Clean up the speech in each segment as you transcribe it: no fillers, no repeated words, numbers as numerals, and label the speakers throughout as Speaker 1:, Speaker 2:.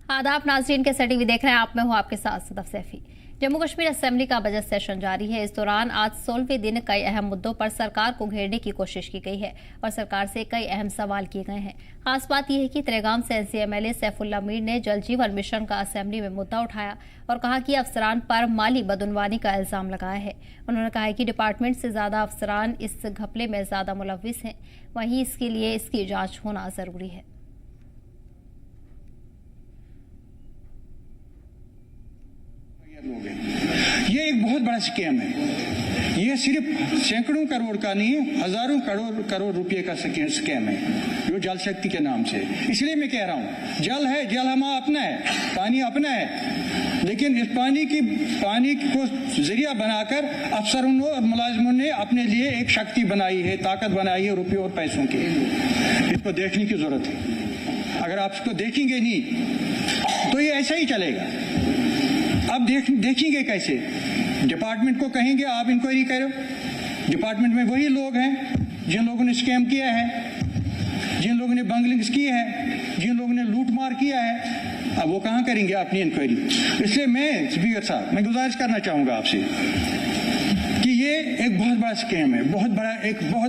Speaker 1: आदाब नाजरीन, के STV देख रहे हैं आप। मैं हूं आपके साथ सदफ सैफी। जम्मू कश्मीर असेंबली का बजट सेशन जारी है। इस दौरान आज 16वें दिन कई अहम मुद्दों पर सरकार को घेरने की कोशिश की गई है और सरकार से कई अहम सवाल किए गए हैं। खास बात यह है कि त्रेगाम से NC MLA सैफुल्ला मीर ने जल जीवन मिशन का असेंबली में मुद्दा उठाया और कहा कि अफसरान पर माली बदउनवानी का इल्जाम लगाया है। उन्होंने कहा कि डिपार्टमेंट से ज्यादा अफसरान इस घपले में ज्यादा मुलव्विस हैं, वहीं इसके लिए इसकी जांच होना जरूरी है।
Speaker 2: ये एक बहुत बड़ा स्कैम है। ये सिर्फ सैकड़ों करोड़ का नहीं है, हजारों करोड़ रुपए का स्कैम है जो जल शक्ति के नाम से। इसलिए मैं कह रहा हूं, जल है, जल हमारा अपना है, पानी अपना है, लेकिन इस पानी को जरिया बनाकर अफसरों और मुलाजिमों ने अपने लिए एक शक्ति बनाई है, ताकत बनाई है रुपये और पैसों की। इसको देखने की जरूरत है। अगर आप इसको देखेंगे नहीं तो ये ऐसा ही चलेगा। अब देखेंगे कैसे? डिपार्टमेंट को कहेंगे आप इंक्वायरी करो। डिपार्टमेंट में वही लोग हैं जिन लोगों ने स्कैम किया है, जिन लोगों ने बंगलिंग्स किए हैं, जिन लोगों ने लूट मार किया है। अब वो कहां करेंगे अपनी इंक्वायरी? इसलिए मैं स्पीकर साहब, मैं गुजारिश करना चाहूंगा आपसे कि ये एक बहुत बड़ा स्कैम है, बहुत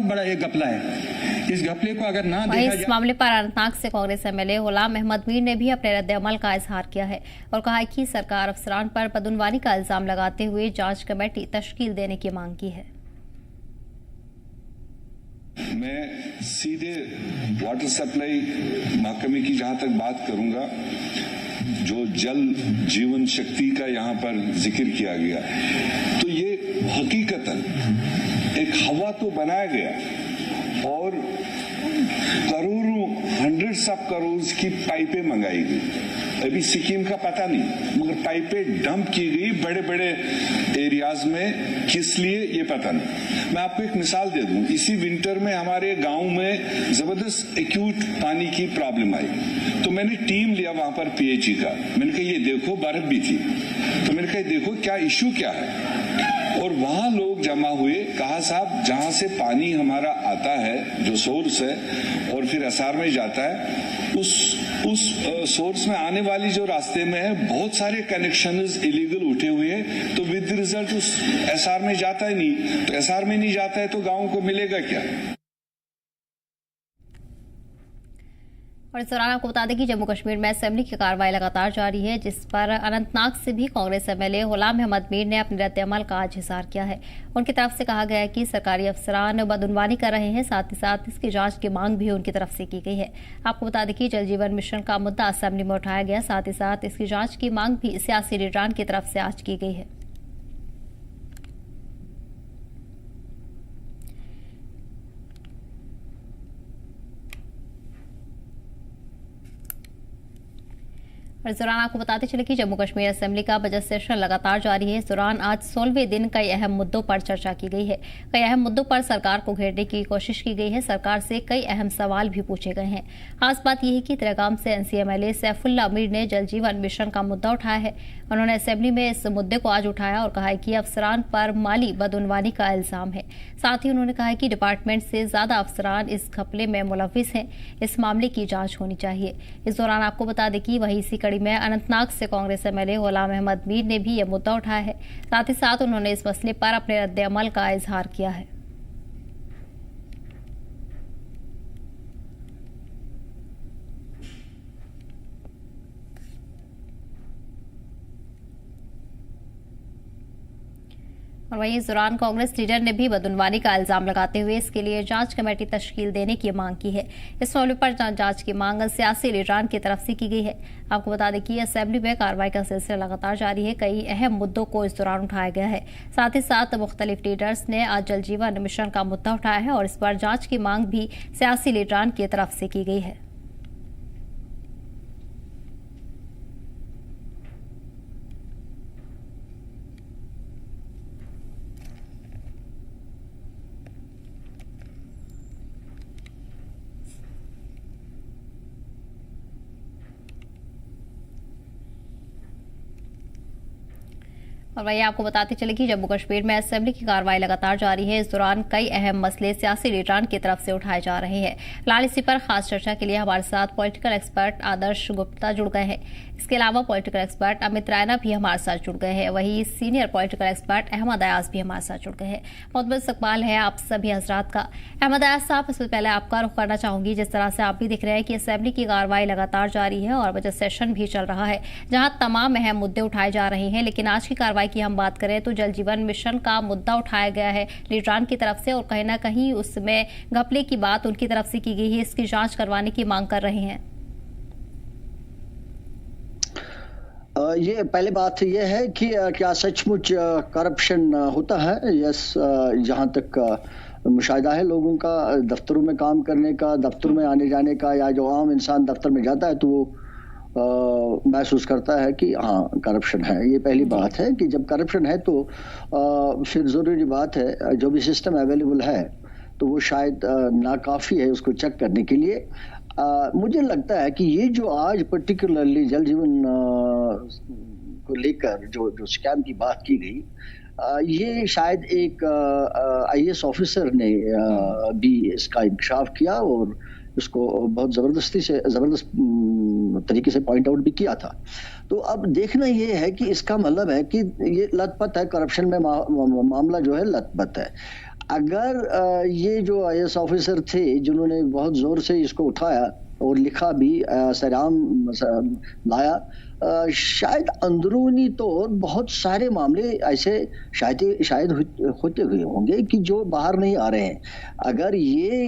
Speaker 2: बड़ा एक घपला है। इस घपले को अगर ना देखा
Speaker 1: इस मामले पर अनंतनाग से कांग्रेस MLA गुलाम अहमद मीर ने भी अपने रद्द अमल का इजहार किया है और कहा है कि सरकार अफसरान पर बदउनवानी का इल्जाम लगाते हुए जांच कमेटी तश्कील देने की मांग की है।
Speaker 3: मैं सीधे वाटर सप्लाई महकमे की जहां तक बात करूंगा, जो जल जीवन शक्ति का यहां पर जिक्र किया गया, तो ये हकीकतन एक हवा तो बनाया गया और करोड़ों, हंड्रेड्स ऑफ करोड़ की पाइपें मंगाई गई। अभी सिक्किम का पता नहीं, मगर पाइपें डंप की गई बड़े बड़े एरियाज में। किस लिए ये पता नहीं। मैं आपको एक मिसाल दे दूं, इसी विंटर में हमारे गांव में जबरदस्त एक्यूट पानी की प्रॉब्लम आई, तो मैंने टीम लिया वहां पर PHE का। मैंने कहा ये देखो, बर्फ भी थी, तो मैंने कहा देखो क्या इश्यू क्या है। और वहां लोग जमा हुए, कहा साहब जहां से पानी हमारा आता है, जो सोर्स है, और फिर SR में जाता है, उस सोर्स में आने वाली जो रास्ते में है, बहुत सारे कनेक्शंस इलीगल उठे हुए हैं। तो विद रिजल्ट उस SR में जाता ही नहीं। तो SR में नहीं जाता है तो गांव को मिलेगा क्या?
Speaker 1: और इस दौरान आपको बता दें कि जम्मू कश्मीर में असेंबली की कार्रवाई लगातार जारी है, जिस पर अनंतनाग से भी कांग्रेस MLA गुलाम अहमद मीर ने अपने रद्द अमल का आज इजहार किया है। उनकी तरफ से कहा गया है कि सरकारी अफसरान बदउनवानी कर रहे हैं, साथ ही साथ इसकी जांच की मांग भी उनकी तरफ से की गई है। आपको बता दें कि जल जीवन मिशन का मुद्दा असेंबली में उठाया गया, साथ ही साथ इसकी जांच की मांग भी सियासी लीडरान की तरफ से आज की गई है। और इस दौरान आपको बताते चले कि जम्मू कश्मीर असेंबली का बजट सेशन लगातार जारी है। इस दौरान आज 16वें दिन कई अहम मुद्दों पर चर्चा की गई है। कई अहम मुद्दों पर सरकार को घेरने की कोशिश की गई है। सरकार से कई अहम सवाल भी पूछे गए हैं। खास बात यह है कि त्रेगाम से NC MLA सैफुल्ला मीर ने जल जीवन मिशन का मुद्दा उठाया है। उन्होंने असेंबली में इस मुद्दे को आज उठाया और कहा है कि अफसरान पर माली बदउनवानी का इल्जाम है। साथ ही उन्होंने कहा है कि डिपार्टमेंट से ज्यादा अफसरान इस घपले में मुलव्विस हैं, इस मामले की जांच होनी चाहिए। इस दौरान आपको बता दें कि वही इसी कड़ी में अनंतनाग से कांग्रेस MLA गुलाम अहमद मीर ने भी यह मुद्दा उठाया है। साथ ही साथ उन्होंने इस मसले पर अपने रद्द अमल का इजहार किया है। और वहीं इस दौरान कांग्रेस लीडर ने भी बदउनवानी का इल्जाम लगाते हुए इसके लिए जांच कमेटी तश्कील देने की मांग की है। इस मामले पर जांच की मांग सियासी लीडरान की तरफ से की गई है। आपको बता दें कि असेंबली में कार्रवाई का सिलसिला लगातार जारी है। कई अहम मुद्दों को इस दौरान उठाया गया है। साथ ही साथ मुख्तलिफ लीडर्स ने आज जल जीवन मिशन का मुद्दा उठाया है और इस पर जांच की मांग भी सियासी लीडरान की तरफ से की गई है। और वही आपको बताते चले कि जम्मू कश्मीर में असेंबली की कार्रवाई लगातार जारी है। इस दौरान कई अहम मसले सियासी लीडरान की तरफ से उठाए जा रहे हैं। फिलहाल इसी पर खास चर्चा के लिए हमारे साथ पॉलिटिकल एक्सपर्ट आदर्श गुप्ता जुड़ गए हैं। इसके अलावा पॉलिटिकल एक्सपर्ट अमित रायना भी हमारे साथ जुड़ गए हैं। वही senior political expert Ahmed Ayaz भी हमारे साथ जुड़ गए हैं। बहुत बहुत इस्तकबाल है आप सभी हजरात का। अहमद अयाज साहब, सबसे पहले आपका रुख करना चाहूंगी। जिस तरह से आप भी दिख रहे हैं कि असेंबली की कार्रवाई लगातार जारी है और बजट सेशन भी चल रहा है, जहां तमाम अहम मुद्दे उठाए जा रहे हैं, लेकिन आज की कार्रवाई की हम बात करें तो जल जीवन मिशन का मुद्दा उठाया गया है लीडरान की तरफ से, और कहीं ना कहीं उसमें घपले की बात उनकी तरफ से की गई है। इसकी जांच करवाने की मांग कर रहे हैं।
Speaker 4: ये पहली बात ये है कि क्या सचमुच करप्शन होता है? यस, जहां तक मुशाहिदा है लोगों का दफ्तरों में काम करने का, दफ्तर में आने जाने का, या जो आम इंसान दफ्तर में जाता है तो वो महसूस करता है कि हाँ करप्शन है। ये पहली बात है कि जब करप्शन है तो फिर ज़रूरी बात है जो भी सिस्टम अवेलेबल है तो वो शायद नाकाफ़ी है उसको चेक करने के लिए। मुझे लगता है कि ये जो आज पर्टिकुलरली जल जीवन को लेकर जो स्कैम की बात की गई, ये शायद एक IAS ऑफिसर ने भी इसका इंकशाफ किया और उसको बहुत जबरदस्त तरीके से पॉइंट आउट भी किया था। तो अब देखना ये है कि इसका मतलब है कि ये लथपथ है, करप्शन में मामला जो है लथपथ है। अगर ये जो IAS ऑफिसर थे जिन्होंने बहुत जोर से इसको उठाया और लिखा भी, सराम लाया, शायद अंदरूनी तौर बहुत सारे मामले ऐसे शायद होते हुए होंगे कि जो बाहर नहीं आ रहे हैं। अगर ये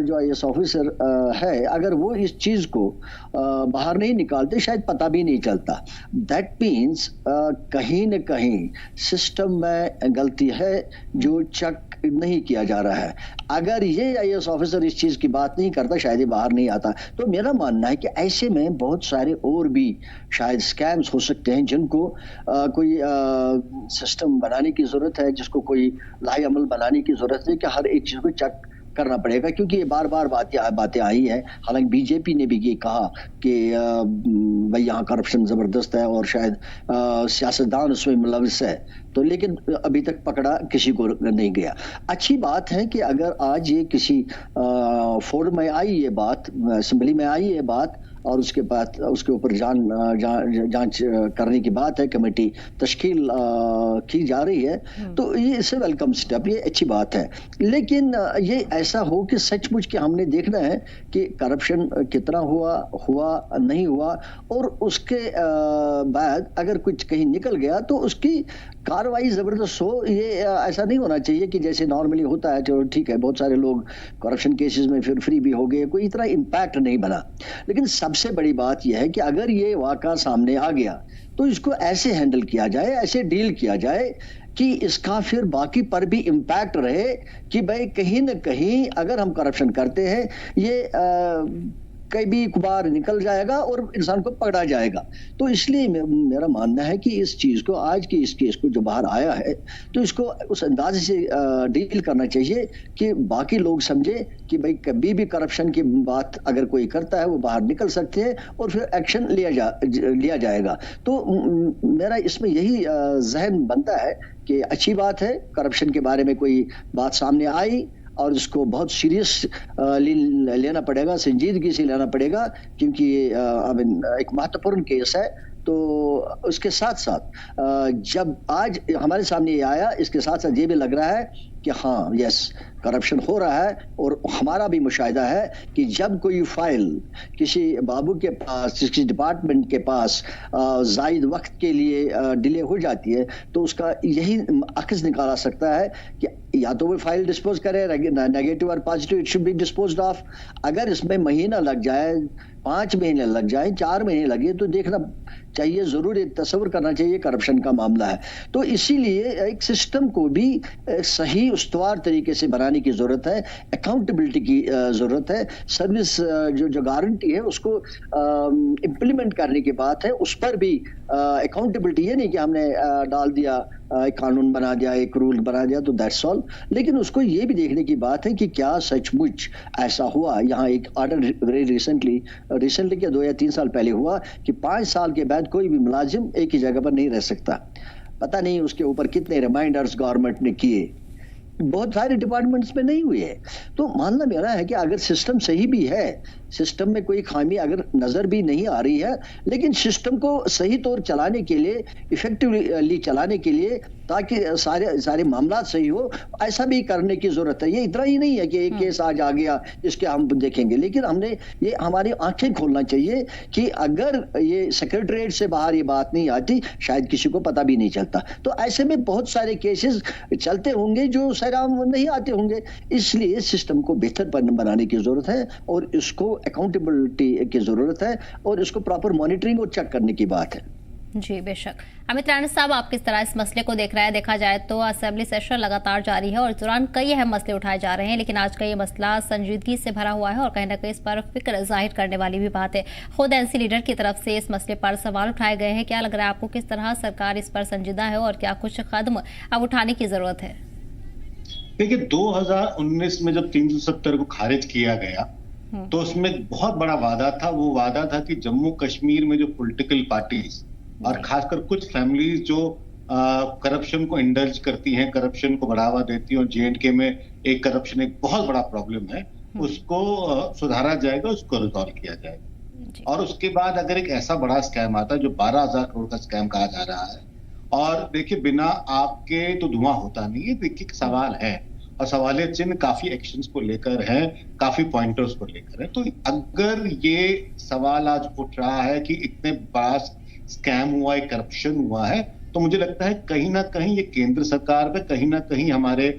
Speaker 4: जो IAS ऑफिसर है अगर वो इस चीज को बाहर नहीं निकालते शायद पता भी नहीं चलता। दैट मीन्स कहीं न कहीं सिस्टम में गलती है जो चेक नहीं किया जा रहा है। अगर ये IAS ऑफिसर इस चीज की बात नहीं करता शायद ये बाहर नहीं आता। तो मेरा मानना है कि ऐसे में बहुत सारे और भी शायद स्कैम्स हो सकते हैं जिनको कोई सिस्टम बनाने की जरूरत है, जिसको कोई लाहे अमल बनाने की जरूरत है कि हर एक चीज को चेक करना पड़ेगा, क्योंकि ये बार बार बातें आई हैं। हालांकि बीजेपी ने भी ये कहा कि भाई यहाँ करप्शन जबरदस्त है और शायद सियासतदान उसमें मुलविस है, तो लेकिन अभी तक पकड़ा किसी को नहीं गया। अच्छी बात है कि अगर आज ये किसी फोरम में आई ये बात, असेंबली में आई ये बात, और उसके बाद उसके ऊपर जांच करने की बात है, कमेटी तश्कील की जा रही है, तो ये इससे वेलकम स्टेप, ये अच्छी बात है। लेकिन ये ऐसा हो कि सचमुच के हमने देखना है कि करप्शन कितना हुआ नहीं हुआ, और उसके बाद अगर कुछ कहीं निकल गया तो उसकी कार्रवाई जबरदस्त हो। ये ऐसा नहीं होना चाहिए कि जैसे नॉर्मली होता है, चलो ठीक है बहुत सारे लोग करप्शन केसेस में फिर फ्री भी हो गए, कोई इतना इम्पैक्ट नहीं बना। लेकिन सबसे बड़ी बात यह है कि अगर ये वाक़ा सामने आ गया तो इसको ऐसे हैंडल किया जाए, ऐसे डील किया जाए कि इसका फिर बाकी पर भी इम्पैक्ट रहे कि भाई कहीं न कहीं अगर हम करप्शन करते हैं ये कई भी बार निकल जाएगा और इंसान को पकड़ा जाएगा। तो इसलिए मेरा मानना है कि इस चीज को, आज की इस केस को जो बाहर आया है, तो इसको उस अंदाजे से डील करना चाहिए कि बाकी लोग समझे कि भाई कभी भी करप्शन की बात अगर कोई करता है वो बाहर निकल सकते हैं और फिर एक्शन लिया जाएगा। तो मेरा इसमें यही जहन बनता है कि अच्छी बात है करप्शन के बारे में कोई बात सामने आई और इसको बहुत सीरियस लेना पड़ेगा, संजीदगी से लेना पड़ेगा, क्योंकि ये एक महत्वपूर्ण केस है। तो उसके साथ साथ जब आज हमारे सामने ये आया, इसके साथ साथ ये भी लग रहा है कि हाँ यस करप्शन हो रहा है, और हमारा भी मुशाहिदा है कि जब कोई फाइल किसी बाबू के पास, किसी डिपार्टमेंट के पास जायद वक्त के लिए डिले हो जाती है, तो उसका यही अक्स निकाला सकता है कि या तो वो फाइल डिस्पोज करे, नेगेटिव और positive, it should be disposed of. अगर इसमें महीना लग जाए, 5 महीने लग जाए, 4 महीने लगे, तो देखना चाहिए, जरूर तस्वर करना चाहिए करप्शन का मामला है। तो इसीलिए एक सिस्टम को भी सही उस्तवार तरीके से बनाने की जरूरत है, अकाउंटेबिलिटी की जरूरत है, सर्विस जो गारंटी है उसको इम्प्लीमेंट करने की बात है, उस पर भी अकाउंटेबिलिटी। ये नहीं कि हमने डाल दिया, एक कानून बना दिया, एक रूल बना दिया तो दैट्स ऑल, लेकिन उसको ये भी देखने की बात है कि क्या सचमुच ऐसा हुआ। यहाँ एक ऑर्डर रिसेंटली क्या 2 या 3 साल पहले हुआ कि 5 साल के बाद कोई भी मुलाजिम एक ही जगह पर नहीं रह सकता। पता नहीं उसके ऊपर कितने रिमाइंडर्स गवर्नमेंट ने किए, बहुत सारे डिपार्टमेंट्स में नहीं हुए है। तो मानना मेरा है कि अगर सिस्टम सही भी है, सिस्टम में कोई खामी अगर नजर भी नहीं आ रही है, लेकिन सिस्टम को सही तौर चलाने के लिए, इफेक्टिवली चलाने के लिए, ताकि सारे मामला सही हो, ऐसा भी करने की जरूरत है। ये इतना ही नहीं है कि एक केस आज आ गया इसके हम देखेंगे, लेकिन हमने ये हमारी आंखें खोलना चाहिए कि अगर ये सेक्रेटरीट से बाहर ये बात नहीं आती, शायद किसी को पता भी नहीं चलता। तो ऐसे में बहुत सारे केसेस चलते होंगे जो सराम नहीं आते होंगे। इसलिए सिस्टम को बेहतर बनाने की जरूरत है और इसको अकाउंटेबिलिटी की जरूरत है और इसको प्रॉपर मॉनिटरिंग और चेक करने की बात है।
Speaker 1: जी बेशक। अमित राणा साहब, आप किस तरह इस मसले को देख रहे हैं? देखा जाए तो असेंबली सेशन लगातार जारी है और इस दौरान कई अहम मसले उठाए जा रहे हैं, लेकिन आज का ये मसला संजीदगी से भरा हुआ है और कहीं ना कहीं इस पर फिक्र जाहिर करने वाली भी बात है। खुद एनसी लीडर की तरफ से इस मसले पर सवाल उठाए गए हैं। क्या लग रहा है आपको, किस तरह सरकार इस पर संजीदा है और क्या कुछ कदम अब उठाने की जरूरत है?
Speaker 5: देखिए, 2019 में जब 370 को खारिज किया गया तो उसमें बहुत बड़ा वादा था। वो वादा था कि जम्मू कश्मीर में जो पॉलिटिकल पार्टीज और खासकर कुछ फैमिलीज जो करप्शन को इंडल्ज करती हैं, करप्शन को बढ़ावा देती हैं, और J&K में एक करप्शन एक बहुत बड़ा प्रॉब्लम है, उसको सुधारा जाएगा, उसको रिजॉल्व किया जाएगा। और उसके बाद अगर एक ऐसा बड़ा स्कैम आता है जो 12,000 करोड़ का स्कैम कहा जा रहा है, और देखिए बिना आपके तो धुआं होता नहीं है। देखिए सवाल है और सवाल चिन्ह काफी एक्शंस को लेकर है, काफी पॉइंटर्स को लेकर है। तो अगर ये सवाल आज उठ रहा है कि इतने बड़ा स्कैम हुआ है, करप्शन हुआ है, तो मुझे लगता है कहीं ना कहीं ये केंद्र सरकार पे, कहीं ना कहीं हमारे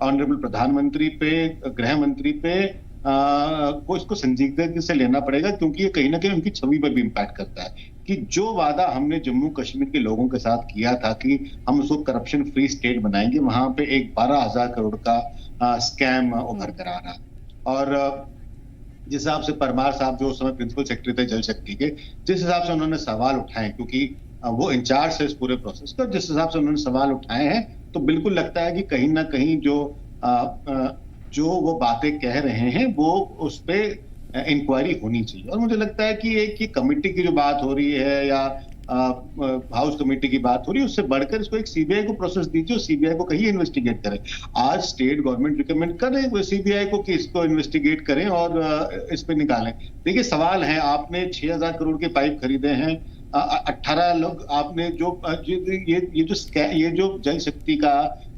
Speaker 5: ऑनरेबल प्रधानमंत्री पे, गृह मंत्री पे को इसको संजीदगी से लेना पड़ेगा, क्योंकि ये कहीं ना कहीं उनकी छवि पर भी इम्पैक्ट करता है कि जो वादा हमने जम्मू कश्मीर के लोगों के साथ किया था कि हम उसको करप्शन फ्री स्टेट बनाएंगे, वहां पे एक 12,000 करोड़ का स्कैम उभर कर आ रहा। और जिस हिसाब से परमार साहब जो उस समय प्रिंसिपल सेक्रेटरी थे जल शक्ति के, जिस हिसाब से उन्होंने सवाल उठाए, क्योंकि वो इंचार्ज है इस पूरे प्रोसेस का, जिस हिसाब से उन्होंने सवाल उठाए हैं, तो बिल्कुल लगता है कि कहीं ना कहीं जो वो बातें कह रहे हैं वो उस पर इंक्वायरी होनी चाहिए। और मुझे लगता है कि एक कमेटी की जो बात हो रही है या हाउस कमेटी की बात हो रही है, उससे बढ़कर इसको एक सीबीआई को प्रोसेस दीजिए, सीबीआई को कहीं इन्वेस्टिगेट करें। आज स्टेट गवर्नमेंट रिकमेंड कर रहे हैं सीबीआई को कि इसको इन्वेस्टिगेट करें और इस पे निकालें। देखिए सवाल है, आपने 6,000 करोड़ के पाइप खरीदे हैं, 18 लोग आपने ये जो जल शक्ति का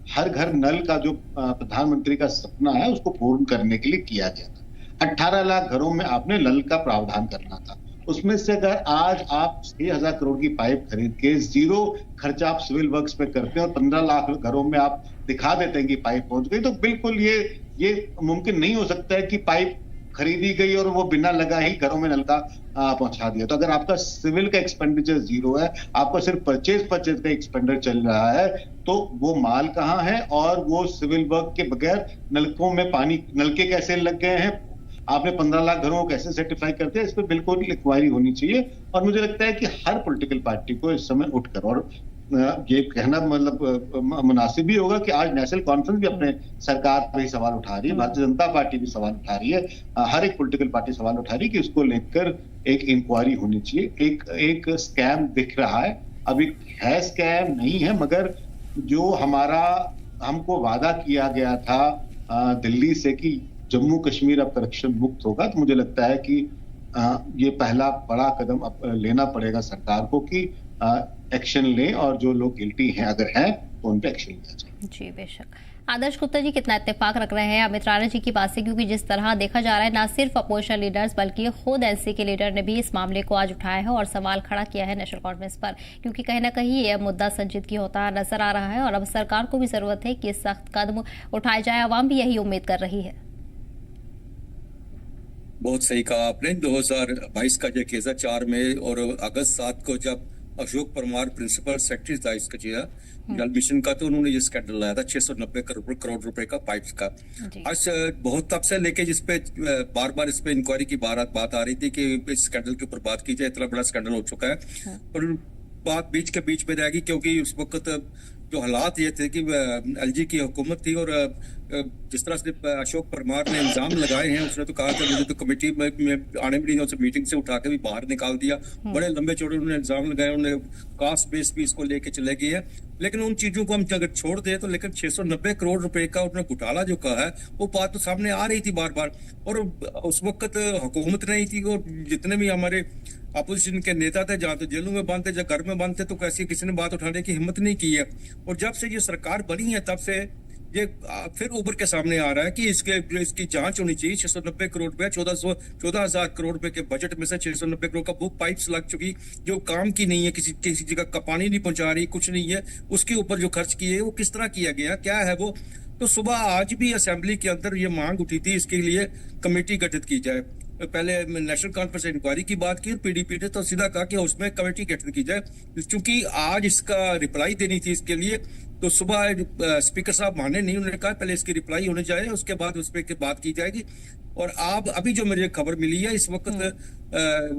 Speaker 5: हर घर नल का जो प्रधानमंत्री का सपना है उसको पूर्ण करने के लिए किया गया था। 18 लाख घरों में आपने नल का प्रावधान करना था। उसमें से अगर आज आप 6,000 करोड़ की पाइप खरीद के जीरो खर्चा आप सिविल वर्क्स पे करते हैं और 15 लाख घरों में आप दिखा देते हैं कि पाइप पहुंच गई, तो बिल्कुल ये मुमकिन नहीं हो सकता है कि पाइप खरीदी गई और वो बिना लगा ही घरों में नल का पहुंचा दिया। तो अगर आपका सिविल का एक्सपेंडिचर जीरो है, आपका सिर्फ परचेज का एक्सपेंडिचर चल रहा है, तो वो माल कहाँ है और वो सिविल वर्क के बगैर नलकों में पानी, नलके कैसे लग गए हैं, आपने 15 लाख घरों को कैसे सर्टिफाई करते हैं, इस पर बिल्कुल इंक्वायरी होनी चाहिए। और मुझे लगता है कि हर पॉलिटिकल पार्टी को इस समय उठकर, और ये कहना मतलब मुनासिब भी होगा कि आज नेशनल कॉन्फ्रेंस भी अपने सरकार पर ही सवाल उठा रही है, भारतीय जनता पार्टी भी सवाल उठा रही है, हर एक पॉलिटिकल पार्टी सवाल उठा रही है कि उसको लेकर एक इंक्वायरी होनी चाहिए। एक स्कैम दिख रहा है, अभी है स्कैम नहीं है, मगर जो हमको वादा किया गया था दिल्ली से कि जम्मू कश्मीर अब करप्शन मुक्त होगा, तो मुझे लगता है कि ये पहला बड़ा कदम अब लेना पड़ेगा सरकार को कि एक्शन ले, और जो लोग गिल्टी हैं अगर हैं तो उन पे एक्शन लिया जाए।
Speaker 1: जी बेशक। आदर्श गुप्ता जी कितना इत्तेफाक रख रहे हैं अमित राणा जी की बात से, क्योंकि जिस तरह देखा जा रहा है ना सिर्फ अपोजिशन लीडर्स बल्कि खुद एनसी के लीडर ने भी इस मामले को आज उठाया है और सवाल खड़ा किया है नेशनल कॉन्फ्रेंस पर, क्योंकि कहीं ना कहीं यह मुद्दा संजीदगी होता नजर आ रहा है और अब सरकार को भी जरूरत है कि सख्त कदम उठाए जाए। आवाम भी यही उम्मीद कर रही है।
Speaker 6: बहुत सही कहा आपने। 2022 का जो 2004 में और अगस्त 7 को जब अशोक परमार प्रिंसिपल सेक्रेटरी था इसका जल मिशन का, तो उन्होंने ये स्कैंडल लाया था 690 करोड़ रुपए का पाइप्स का। आज बहुत तब से लेके जिसपे बार बार इस पे इंक्वायरी की बात आ रही थी कि इस स्कैंडल के ऊपर बात की जाए, इतना बड़ा स्कैंडल हो चुका है और बात बीच के बीच में रहेगी, क्योंकि उस वक्त जो हालात ये थे कि एलजी की हुकूमत थी और जिस तरह से अशोक परमार ने इल्जाम लगाए हैं, उसने तो कहा कि मुझे तो कमेटी में आने भी नहीं दिया, उसे मीटिंग से उठा के भी बाहर निकाल दिया। बड़े लंबे चौड़े उन्होंने इल्जाम लगाए, उन्होंने कास्ट बेस भी इसको लेके चले गए हैं। लेकिन उन चीजों को हम अगर छोड़ दें तो लेकिन 690 करोड़ रुपए का उन्होंने घोटाला जो कहा है वो बात तो सामने आ रही थी बार बार, और उस वक्त हुकूमत नहीं थी और जितने भी हमारे अपोजिशन के नेता थे, जहाँ तो जेलों में बंद थे, जहाँ घर में बंद थे, तो कैसी किसी ने बात उठाने की हिम्मत नहीं की है। और जब से ये सरकार बनी है तब से ये फिर उभर के सामने आ रहा है कि इसकी जांच होनी चाहिए। 690 करोड़ रुपए 14,000 करोड़ रुपए के बजट में से 690 करोड़ का वो पाइप्स लग चुकी जो काम की नहीं है, किसी जगह का पानी नहीं पहुंचा रही, कुछ नहीं है। उसके ऊपर जो खर्च किए वो किस तरह किया गया, क्या है वो। तो सुबह आज भी असेंबली के अंदर ये मांग उठी थी इसके लिए कमेटी गठित की जाए। पहले नेशनल कॉन्फ्रेंस इंक्वायरी की बात की और पीडीपी ने तो सीधा कहा कि उसमें कमेटी गठित की जाए, क्योंकि आज इसका रिप्लाई देनी थी इसके लिए। तो सुबह स्पीकर साहब माने नहीं, उन्होंने कहा पहले इसकी रिप्लाई होने जाए, उसके बाद उस पर बात की जाएगी। और आप अभी जो मुझे खबर मिली है इस वक्त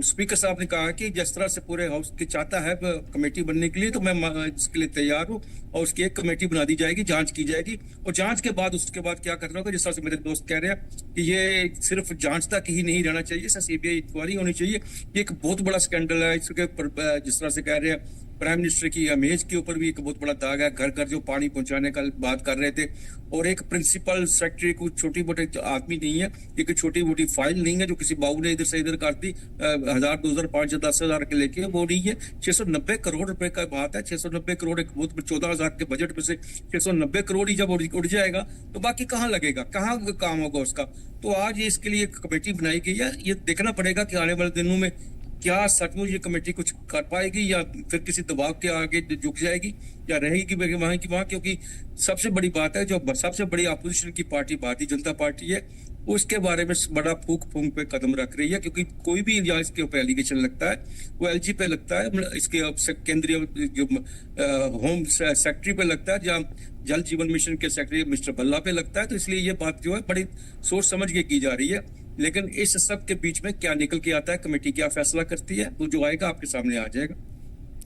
Speaker 6: स्पीकर साहब ने कहा कि जिस तरह से पूरे हाउस की चाहता है कमेटी बनने के लिए, तो मैं इसके लिए तैयार हूँ और उसकी एक कमेटी बना दी जाएगी, जांच की जाएगी। और जांच के बाद उसके बाद क्या करना होगा, जिस तरह से मेरे दोस्त कह रहे हैं कि ये सिर्फ जांच तक ही नहीं रहना चाहिए, इससे सीबीआई इंक्वायरी होनी चाहिए। ये एक बहुत बड़ा स्कैंडल है। इसके ऊपर जिस तरह से कह रहे हैं प्राइम मिनिस्टर की इमेज के ऊपर भी एक बहुत बड़ा दाग है। घर घर जो पानी पहुंचाने का बात कर रहे थे, और एक प्रिंसिपल सेक्रेटरी को छोटी मोटी आदमी नहीं है, एक छोटी मोटी फाइल नहीं है जो किसी बाबू ने इधर से इधर कर दी 1000 2000 5000 10,000 के लेके, वो नहीं है। 690 करोड़ रुपए का बात है। 690 करोड़ एक बहुत 14,000 के बजट में से 690 करोड़ ही जब उड़ जाएगा तो बाकी कहाँ लगेगा, कहाँ काम होगा उसका। तो आज इसके लिए एक कमेटी बनाई गई है। ये देखना पड़ेगा कि आने वाले दिनों में क्या सचमुच ये कमेटी कुछ कर पाएगी या फिर किसी दबाव के आगे झुक जाएगी या रहेगी वहां की वहां। क्योंकि सबसे बड़ी बात है, जो सबसे बड़ी अपोजिशन की पार्टी भारतीय जनता पार्टी है, उसके बारे में बड़ा फूक पे कदम रख रही है। क्योंकि कोई भी यहाँ इसके ऊपर एलिगेशन लगता है वो एलजी पे लगता है, इसके केंद्रीय जो होम सेक्रेटरी पे लगता है, जहाँ जल जीवन मिशन के सेक्रेटरी मिस्टर भल्ला पे लगता है। तो इसलिए ये बात जो है बड़ी सोच समझ के की जा रही है। लेकिन इस सब के बीच में क्या निकल के आता है, कमेटी क्या फैसला करती है, वो जो आएगा आपके सामने आ जाएगा।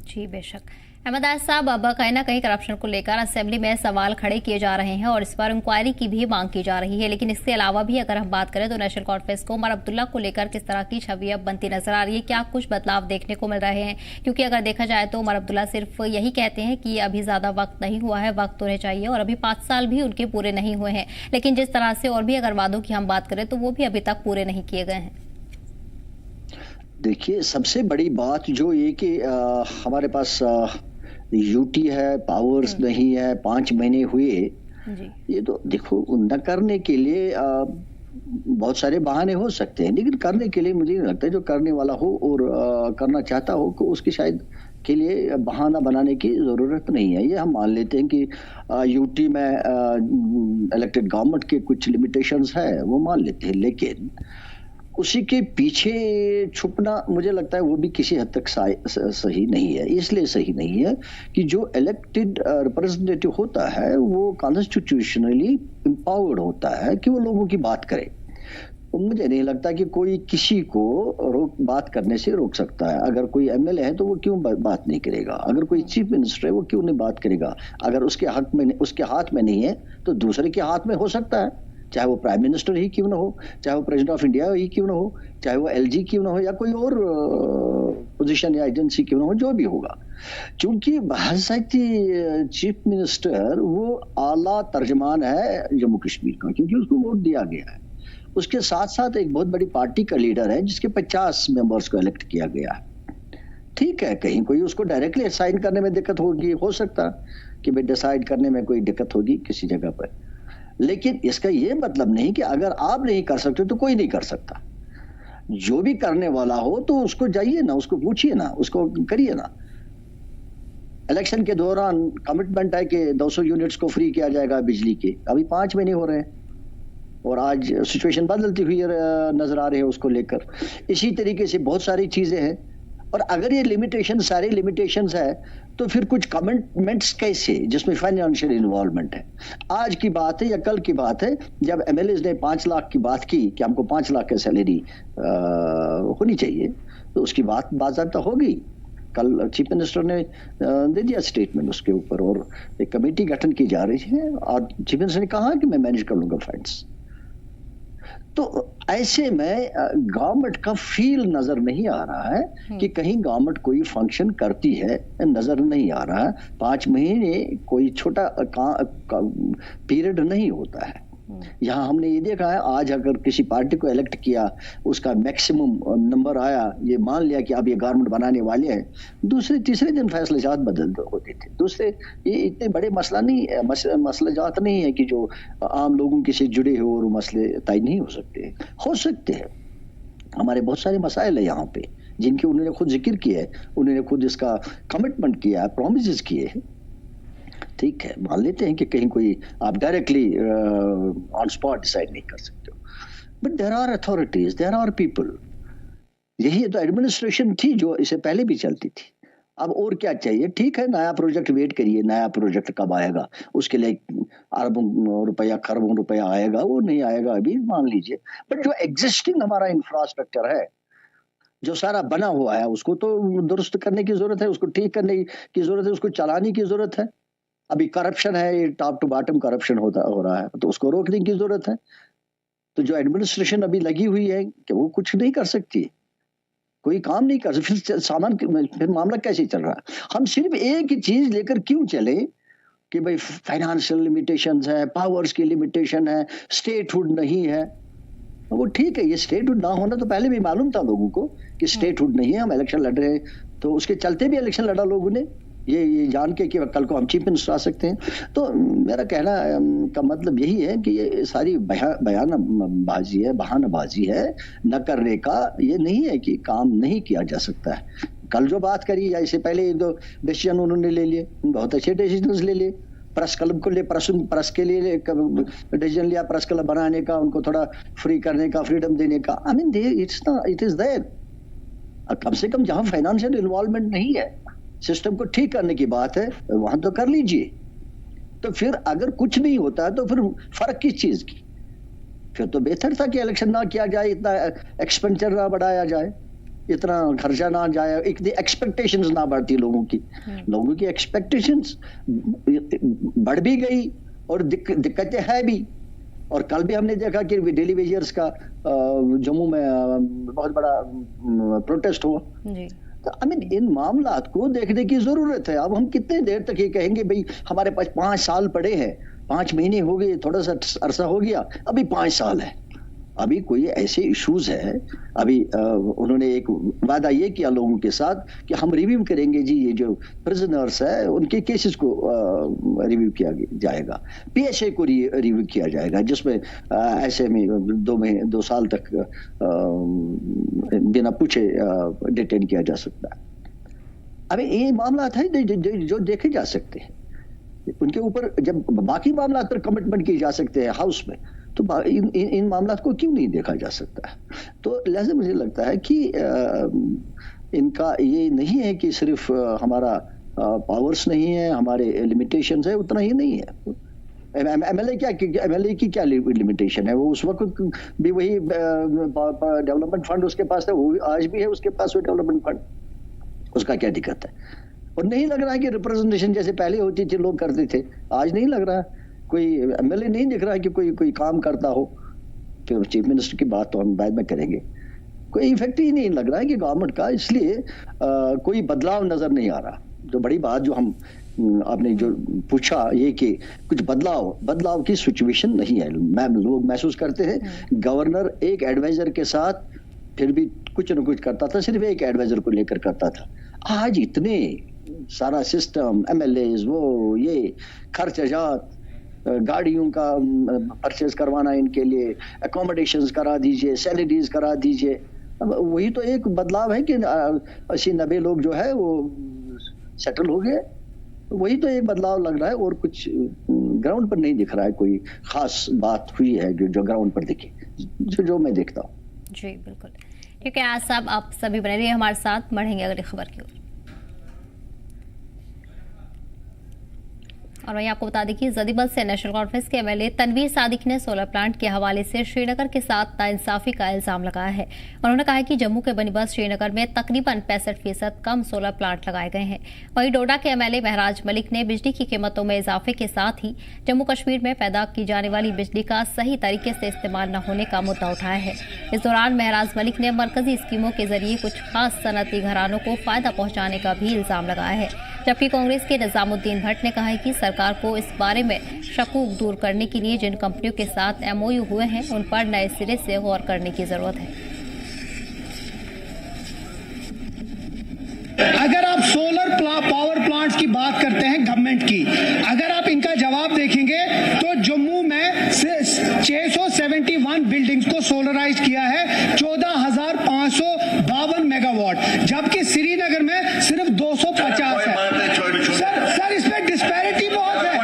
Speaker 1: जी बेशक। अहमदास साहब, अब कहीं ना कहीं करप्शन को लेकर असेंबली में सवाल खड़े किए जा रहे हैं और इस पर इंक्वायरी की भी मांग की जा रही है। लेकिन इसके अलावा भी अगर हम बात करें तो नेशनल कॉन्फ्रेंस को उमर अब्दुल्ला को लेकर किस तरह की छवि अब बनती नजर आ रही है, क्या कुछ बदलाव देखने को मिल रहे हैं? क्योंकि अगर देखा जाए तो उमर अब्दुल्ला सिर्फ यही कहते हैं कि अभी ज्यादा वक्त नहीं हुआ है, वक्त होने चाहिए, और अभी 5 साल भी उनके पूरे नहीं हुए हैं। लेकिन जिस तरह से और भी अगर वादों की हम बात करें तो वो भी अभी तक पूरे नहीं किए गए हैं।
Speaker 4: देखिए, सबसे बड़ी बात जो ये कि हमारे पास यूटी है, पावर्स नहीं है, 5 महीने हुए जी। ये तो देखो, न करने के लिए बहुत सारे बहाने हो सकते हैं, लेकिन करने के लिए मुझे नहीं लगता जो करने वाला हो और करना चाहता हो को उसकी शायद के लिए बहाना बनाने की जरूरत नहीं है। ये हम मान लेते हैं कि यूटी में इलेक्टेड गवर्नमेंट के कुछ लिमिटेशंस है, वो मान लेते हैं, लेकिन उसी के पीछे छुपना मुझे लगता है वो भी किसी हद तक सही नहीं है। इसलिए सही नहीं है कि जो इलेक्टेड रिप्रेजेंटेटिव होता है वो कॉन्स्टिट्यूशनली एम्पावर्ड होता है कि वो लोगों की बात करे। मुझे नहीं लगता कि कोई किसी को बात करने से रोक सकता है। अगर कोई एमएलए है तो वो क्यों बात नहीं करेगा, अगर कोई चीफ मिनिस्टर है वो क्यों नहीं बात करेगा, अगर उसके हाथ में नहीं है तो दूसरे के हाथ में हो सकता है, चाहे वो प्राइम मिनिस्टर ही क्यों ना हो, चाहे वो प्रेसिडेंट ऑफ इंडिया ही क्यों ना हो, चाहे वो एलजी क्यों ना हो, या कोई और पोजीशन या एजेंसी क्यों ना हो, जो भी होगा। क्योंकि बाकायदा चीफ मिनिस्टर वो आला तर्जमान है जम्मू कश्मीर का, क्योंकि उसको वोट दिया गया है। उसके साथ साथ एक बहुत बड़ी पार्टी का लीडर है जिसके 50 मेंबर्स को इलेक्ट किया गया है। ठीक है, कहीं कोई उसको डायरेक्टली असाइन करने में दिक्कत होगी, हो सकता कि भाई डिसाइड करने में कोई दिक्कत होगी किसी जगह पर, लेकिन इसका यह मतलब नहीं कि अगर आप नहीं कर सकते तो कोई नहीं कर सकता। जो भी करने वाला हो तो उसको जाइए ना, उसको पूछिए ना, उसको करिए ना। इलेक्शन के दौरान कमिटमेंट है कि 200 यूनिट्स को फ्री किया जाएगा बिजली के, अभी 5 महीने हो रहे हैं और आज सिचुएशन बदलती हुई नजर आ रही है उसको लेकर। इसी तरीके से बहुत सारी चीजें हैं, और अगर ये सारी लिमिटेशंस है तो फिर कुछ कमिटमेंट्स कैसे जिसमें फाइनेंशियल इन्वॉल्वमेंट है। आज की बात है या कल की बात है जब एमएलएज ने 5 लाख की बात की कि हमको 5 लाख की सैलरी होनी चाहिए, तो उसकी बात बाज़ाब्ता होगी, कल चीफ मिनिस्टर ने दे दिया स्टेटमेंट उसके ऊपर, और एक कमेटी गठन की जा रही है और चीफ मिनिस्टर ने कहा कि मैं मैनेज कर लूंगा फंड्स। तो ऐसे में गवर्नमेंट का फील नजर नहीं आ रहा है कि कहीं गवर्नमेंट कोई फंक्शन करती है, नजर नहीं आ रहा है। 5 महीने कोई छोटा पीरियड नहीं होता है। यहाँ हमने ये देखा है, आज अगर किसी पार्टी को इलेक्ट किया, उसका मैक्सिमम नंबर आया, ये मान लिया कि अब ये गवर्नमेंट बनाने वाले हैं, दूसरे तीसरे दिन फैसले जात बदल होते थे। दूसरे ये इतने बड़े मसला नहीं, मसले जात नहीं है कि जो आम लोगों के से जुड़े हो और मसले तय नहीं हो सकते हैं। हमारे बहुत सारे मसाइल है यहाँ पे जिनके उन्होंने खुद जिक्र किया है, उन्होंने खुद इसका कमिटमेंट किया है, प्रोमिस किए हैं। ठीक है, मान लेते हैं कि कहीं कोई आप डायरेक्टली ऑन स्पॉट डिसाइड नहीं कर सकते हो, but there are authorities, there are people. यही तो एडमिनिस्ट्रेशन थी जो इससे पहले भी चलती थी। अब और क्या चाहिए? ठीक है, नया प्रोजेक्ट वेट करिए, नया प्रोजेक्ट कब आएगा, उसके लिए अरबों रुपया खरबों रुपया आएगा, वो नहीं आएगा अभी मान लीजिए। बट जो एग्जिस्टिंग हमारा इंफ्रास्ट्रक्चर है, जो सारा बना हुआ है, उसको तो दुरुस्त करने की जरूरत है, उसको ठीक करने की जरूरत है, उसको चलाने की जरूरत है। अभी करप्शन है, टॉप टू बॉटम करप्शन हो रहा है, तो उसको रोकने की जरूरत है। तो जो एडमिनिस्ट्रेशन अभी लगी हुई है कि वो कुछ नहीं कर सकती, कोई काम नहीं कर सकती, फिर मामला कैसे चल रहा है? हम सिर्फ एक ही चीज लेकर क्यों चले कि भाई फाइनेंशियल लिमिटेशंस है, पावर्स की लिमिटेशन है, स्टेटहुड नहीं है। वो ठीक है, ये स्टेटहुड ना होना तो पहले भी मालूम था लोगों को कि स्टेटहुड नहीं है, हम इलेक्शन लड़ रहे हैं, तो उसके चलते भी इलेक्शन लड़ा लोगों ने, ये जान के कि कल को हम चीफ मिनिस्टर आ सकते हैं। तो मेरा कहना का मतलब यही है कि ये सारी बयानबाजी है, बहानाबाजी है, न करने का ये नहीं है कि काम नहीं किया जा सकता है। कल जो बात करी या इससे पहले 1-2 डिसीजन उन्होंने ले लिए, बहुत अच्छे डिसीजन ले लिए। प्रेस क्लब को ले, प्रेस के लिए डिसीजन लिया, प्रेस क्लब बनाने का, उनको थोड़ा फ्री करने का, फ्रीडम देने का। I mean it is there. कम से कम जहां फाइनेंशियल इन्वॉल्वमेंट नहीं है, सिस्टम को ठीक करने की बात है, वहां तो कर लीजिए। तो फिर अगर कुछ नहीं होता है तो फिर फर्क किस चीज की? फिर तो बेहतर था कि इलेक्शन ना किया जाए, इतना एक्सपेंडिचर ना बढ़ाया जाए, इतना खर्चा ना जाए, इतनी एक्सपेक्टेशंस ना बढ़ती लोगों की। लोगों की एक्सपेक्टेशंस बढ़ भी गई और दिक्कतें है भी। और कल भी हमने देखा कि डेली वेजर्स का जम्मू में बहुत बड़ा प्रोटेस्ट हुआ। तो आई मीन इन मामलात को देखने की जरूरत है। अब हम कितने देर तक ये कहेंगे भाई हमारे पास 5 साल पड़े हैं, 5 महीने हो गए, थोड़ा सा अरसा हो गया, अभी 5 साल है। अभी कोई ऐसे इश्यूज है, अभी उन्होंने एक वादा ये किया लोगों के साथ कि हम रिव्यू करेंगे जी, ये जो प्रिजनर्स है उनके केसेस को रिव्यू किया जाएगा, पीएसए को रिव्यू किया जाएगा, जिसमें ऐसे में 2 साल तक बिना पूछे डिटेन किया जा सकता है। अभी ये मामला है जो देखे जा सकते हैं, उनके ऊपर जब बाकी मामला पर कमिटमेंट किए जा सकते हैं हाउस में, तो इन मामलात को क्यों नहीं देखा जा सकता है? तो लिहाजा मुझे लगता है कि इनका ये नहीं है कि सिर्फ हमारा पावर्स नहीं है, हमारे लिमिटेशंस है, उतना ही नहीं है। एमएलए की क्या लिमिटेशन है? वो उस वक्त भी वही डेवलपमेंट फंड उसके पास था, वो आज भी है उसके पास वो डेवलपमेंट फंड, उसका क्या दिक्कत है? और नहीं लग रहा है कि रिप्रेजेंटेशन जैसे पहले होती थी लोग करते थे, आज नहीं लग रहा है, कोई एमएलए नहीं दिख रहा है कि कोई काम करता हो। फिर चीफ मिनिस्टर की बात तो हम बाद में करेंगे, कोई इफेक्ट ही नहीं लग रहा है कि गवर्नमेंट का, इसलिए कोई बदलाव नजर नहीं आ रहा। जो बड़ी बात जो हम आपने जो पूछा ये कि कुछ बदलाव की सिचुएशन नहीं है। लोग महसूस करते हैं गवर्नर एक एडवाइजर के साथ फिर भी कुछ न कुछ करता था, सिर्फ एक एडवाइजर को लेकर करता था। आज इतने सारा सिस्टम, एमएलएज, वो ये खर्चात, गाड़ियों का परचेज करवाना, इनके लिए अकोमोडेशंस करा दीजिए, सैलरीज करा दीजिए। वही तो एक बदलाव है कि 80-90 लोग जो है वो सेटल हो गए, वही तो एक बदलाव लग रहा है, और कुछ ग्राउंड पर नहीं दिख रहा है, कोई खास बात हुई है जो ग्राउंड पर दिखी, जो मैं देखता हूँ।
Speaker 1: जी बिल्कुल, ठीक है। आज साहब आप सभी बने रहिए हमारे साथ, बढ़ेंगे अगली खबर की ओर। और वहीं आपको बता दें कि जदीबल से नेशनल कॉन्फ्रेंस के एमएलए तनवीर सादिक ने सोलर प्लांट के हवाले से श्रीनगर के साथ नाइंसाफी का इल्जाम लगाया है। उन्होंने कहा है कि जम्मू के बनिबस श्रीनगर में तकरीबन 65% कम सोलर प्लांट लगाए गए हैं। वहीं डोडा के एमएलए महराज मलिक ने बिजली की कीमतों में इजाफे के साथ ही जम्मू कश्मीर में पैदा की जाने वाली बिजली का सही तरीके से इस्तेमाल न होने का मुद्दा उठाया है। इस दौरान महराज मलिक ने मरकजी स्कीमों के जरिए कुछ खास सनअती घरानों को फायदा पहुंचाने का भी इल्जाम लगाया है, जबकि कांग्रेस के निजामुद्दीन भट्ट ने कहा है कि सरकार को इस बारे में शकूक दूर करने के लिए जिन कंपनियों के साथ एमओयू हुए हैं उन पर नए सिरे से गौर करने की जरूरत है।
Speaker 7: अगर आप सोलर पावर प्लांट्स की बात करते हैं गवर्नमेंट की, अगर आप इनका जवाब देखेंगे तो जम्मू में 671 बिल्डिंग्स को सोलराइज किया है, 14,552 मेगावाट, जबकि श्रीनगर में सिर्फ 250 है। सर इसमें डिस्पैरिटी बहुत है।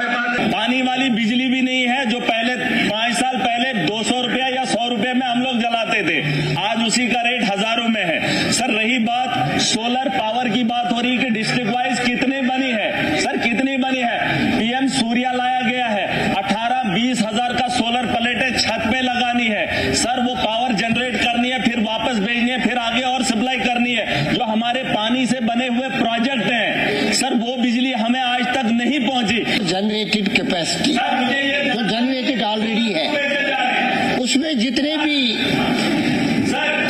Speaker 8: पानी वाली बिजली भी नहीं है जो पहले 5 साल पहले 200 रुपया या 100 रुपये में हम लोग जलाते थे, आज उसी का रेट हजारों में है। सर रही बात सोलर पावर की, बात हो रही कि डिस्ट्रिक्ट वाइज कितनी बनी है, सर कितनी बनी है? पीएम सूर्या लाया गया है, 18-20 हजार का सोलर प्लेटें छत पे लगानी है, सर वो पावर जनरेट करनी है, फिर वापस भेजनी है, फिर आगे और सप्लाई करनी है। जो हमारे पानी से बने हुए प्रोजेक्ट हैं सर, वो बिजली हमें आज तक नहीं पहुंची।
Speaker 7: जनरेटेड कैपेसिटी जो जनरेटेड ऑलरेडी है, उसमें जितने भी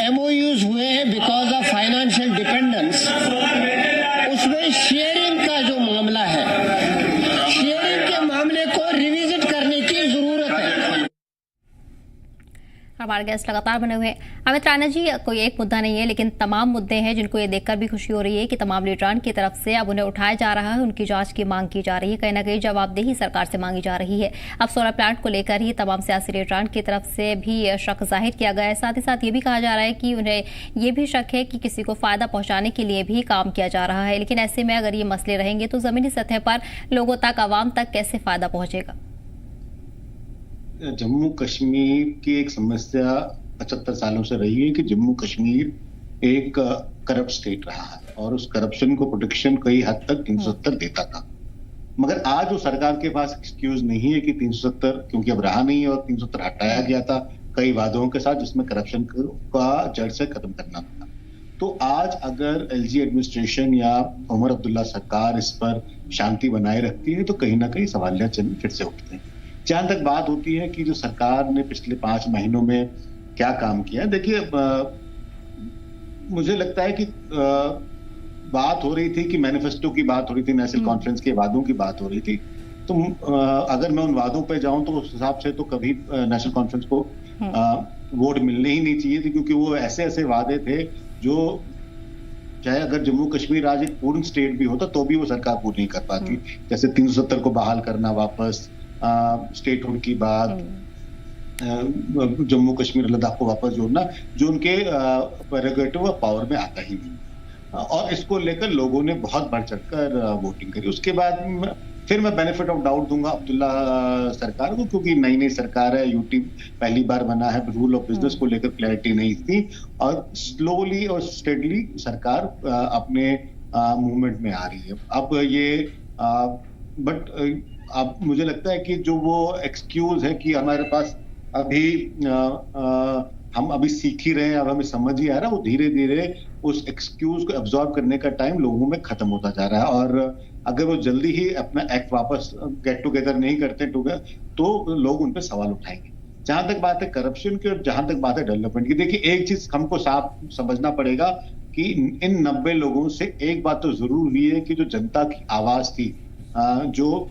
Speaker 7: एमओयूज हुए हैं बिकॉज ऑफ फाइनेंशियल डिपेंडेंस, उसमें शेयरिंग का जो मामला है, शेयरिंग के मामले को रिविजिट करने की जरूरत है।
Speaker 1: हमारे गेस्ट लगातार बने हुए हैं। अमित राणा जी, कोई एक मुद्दा नहीं है, लेकिन तमाम मुद्दे हैं जिनको ये देखकर भी खुशी हो रही है कि तमाम लीडरान की तरफ से अब उन्हें उठाया जा रहा है, उनकी जांच की मांग की जा रही है, कहीं ना कहीं जवाबदेही सरकार से मांगी जा रही है। अब सोलर प्लांट को लेकर ही तमाम सियासी लीडरान की तरफ से भी शक जाहिर किया गया है। साथ ही साथ ये भी कहा जा रहा है कि उन्हें ये भी शक है कि किसी को फायदा पहुंचाने के लिए भी काम किया जा रहा है। लेकिन ऐसे में अगर ये मसले रहेंगे तो जमीनी सतह पर लोगों तक, आवाम तक कैसे फायदा पहुंचेगा?
Speaker 5: जम्मू कश्मीर की एक समस्या 75 सालों से रही है कि जम्मू कश्मीर एक करप्ट स्टेट रहा है और उस करप्शन को प्रोटेक्शन कई हद तक 370 देता था। मगर आज वो सरकार के पास एक्सक्यूज नहीं है कि 370, क्योंकि अब रहा नहीं है और 370 हटाया गया था कई वादों के साथ जिसमें करप्शन का जड़ से खत्म करना था। तो आज अगर एलजी एडमिनिस्ट्रेशन या उमर अब्दुल्ला सरकार इस पर शांति बनाए रखती है तो कहीं ना कहीं सवालिया चिन्ह फिर से उठते हैं। जहां तक बात होती है कि जो सरकार ने पिछले 5 महीनों में क्या काम किया, देखिए मुझे लगता है कि बात हो रही थी कि मैनिफेस्टो की बात हो रही थी, नेशनल कॉन्फ्रेंस के वादों की बात हो रही थी। तो अगर मैं उन वादों पे जाऊं तो उस हिसाब से तो कभी नेशनल कॉन्फ्रेंस को वोट मिलने ही नहीं चाहिए थे, क्योंकि वो ऐसे ऐसे वादे थे जो चाहे अगर जम्मू कश्मीर आज एक पूर्ण स्टेट भी होता तो भी वो सरकार पूरी नहीं कर पाती। जैसे 370 को बहाल करना, वापस स्टेटहुड की बात, जम्मू कश्मीर लद्दाख को वापस जोड़ना, जो उनके प्रेरोगेटिव पावर में आता ही नहीं। और इसको लेकर लोगों ने बहुत बढ़ चढ़कर वोटिंग करी। उसके बाद फिर मैं बेनिफिट ऑफ डाउट दूंगा अब्दुल्ला सरकार को, क्योंकि नई नई सरकार है, यूटी पहली बार बना है, रूल ऑफ बिजनेस को लेकर क्लैरिटी नहीं थी और स्लोली और स्टेडली सरकार अपने मूवमेंट में आ रही है। अब ये अब मुझे लगता है कि जो वो एक्सक्यूज है कि हमारे पास अभी हम अभी सीख ही रहे हैं, अब हमें समझ ही आ रहा है, वो धीरे धीरे उस एक्सक्यूज को एब्जॉर्ब करने का टाइम लोगों में खत्म होता जा रहा है। और अगर वो जल्दी ही अपना एक्ट वापस गेट टुगेदर नहीं करते तो लोग उन पर सवाल उठाएंगे। जहां तक बात है करप्शन की और जहां तक बात है डेवलपमेंट की, देखिए एक चीज हमको साफ समझना पड़ेगा कि इन 90 लोगों से एक बात तो जरूर हुई है कि जो जनता की आवाज थी, जो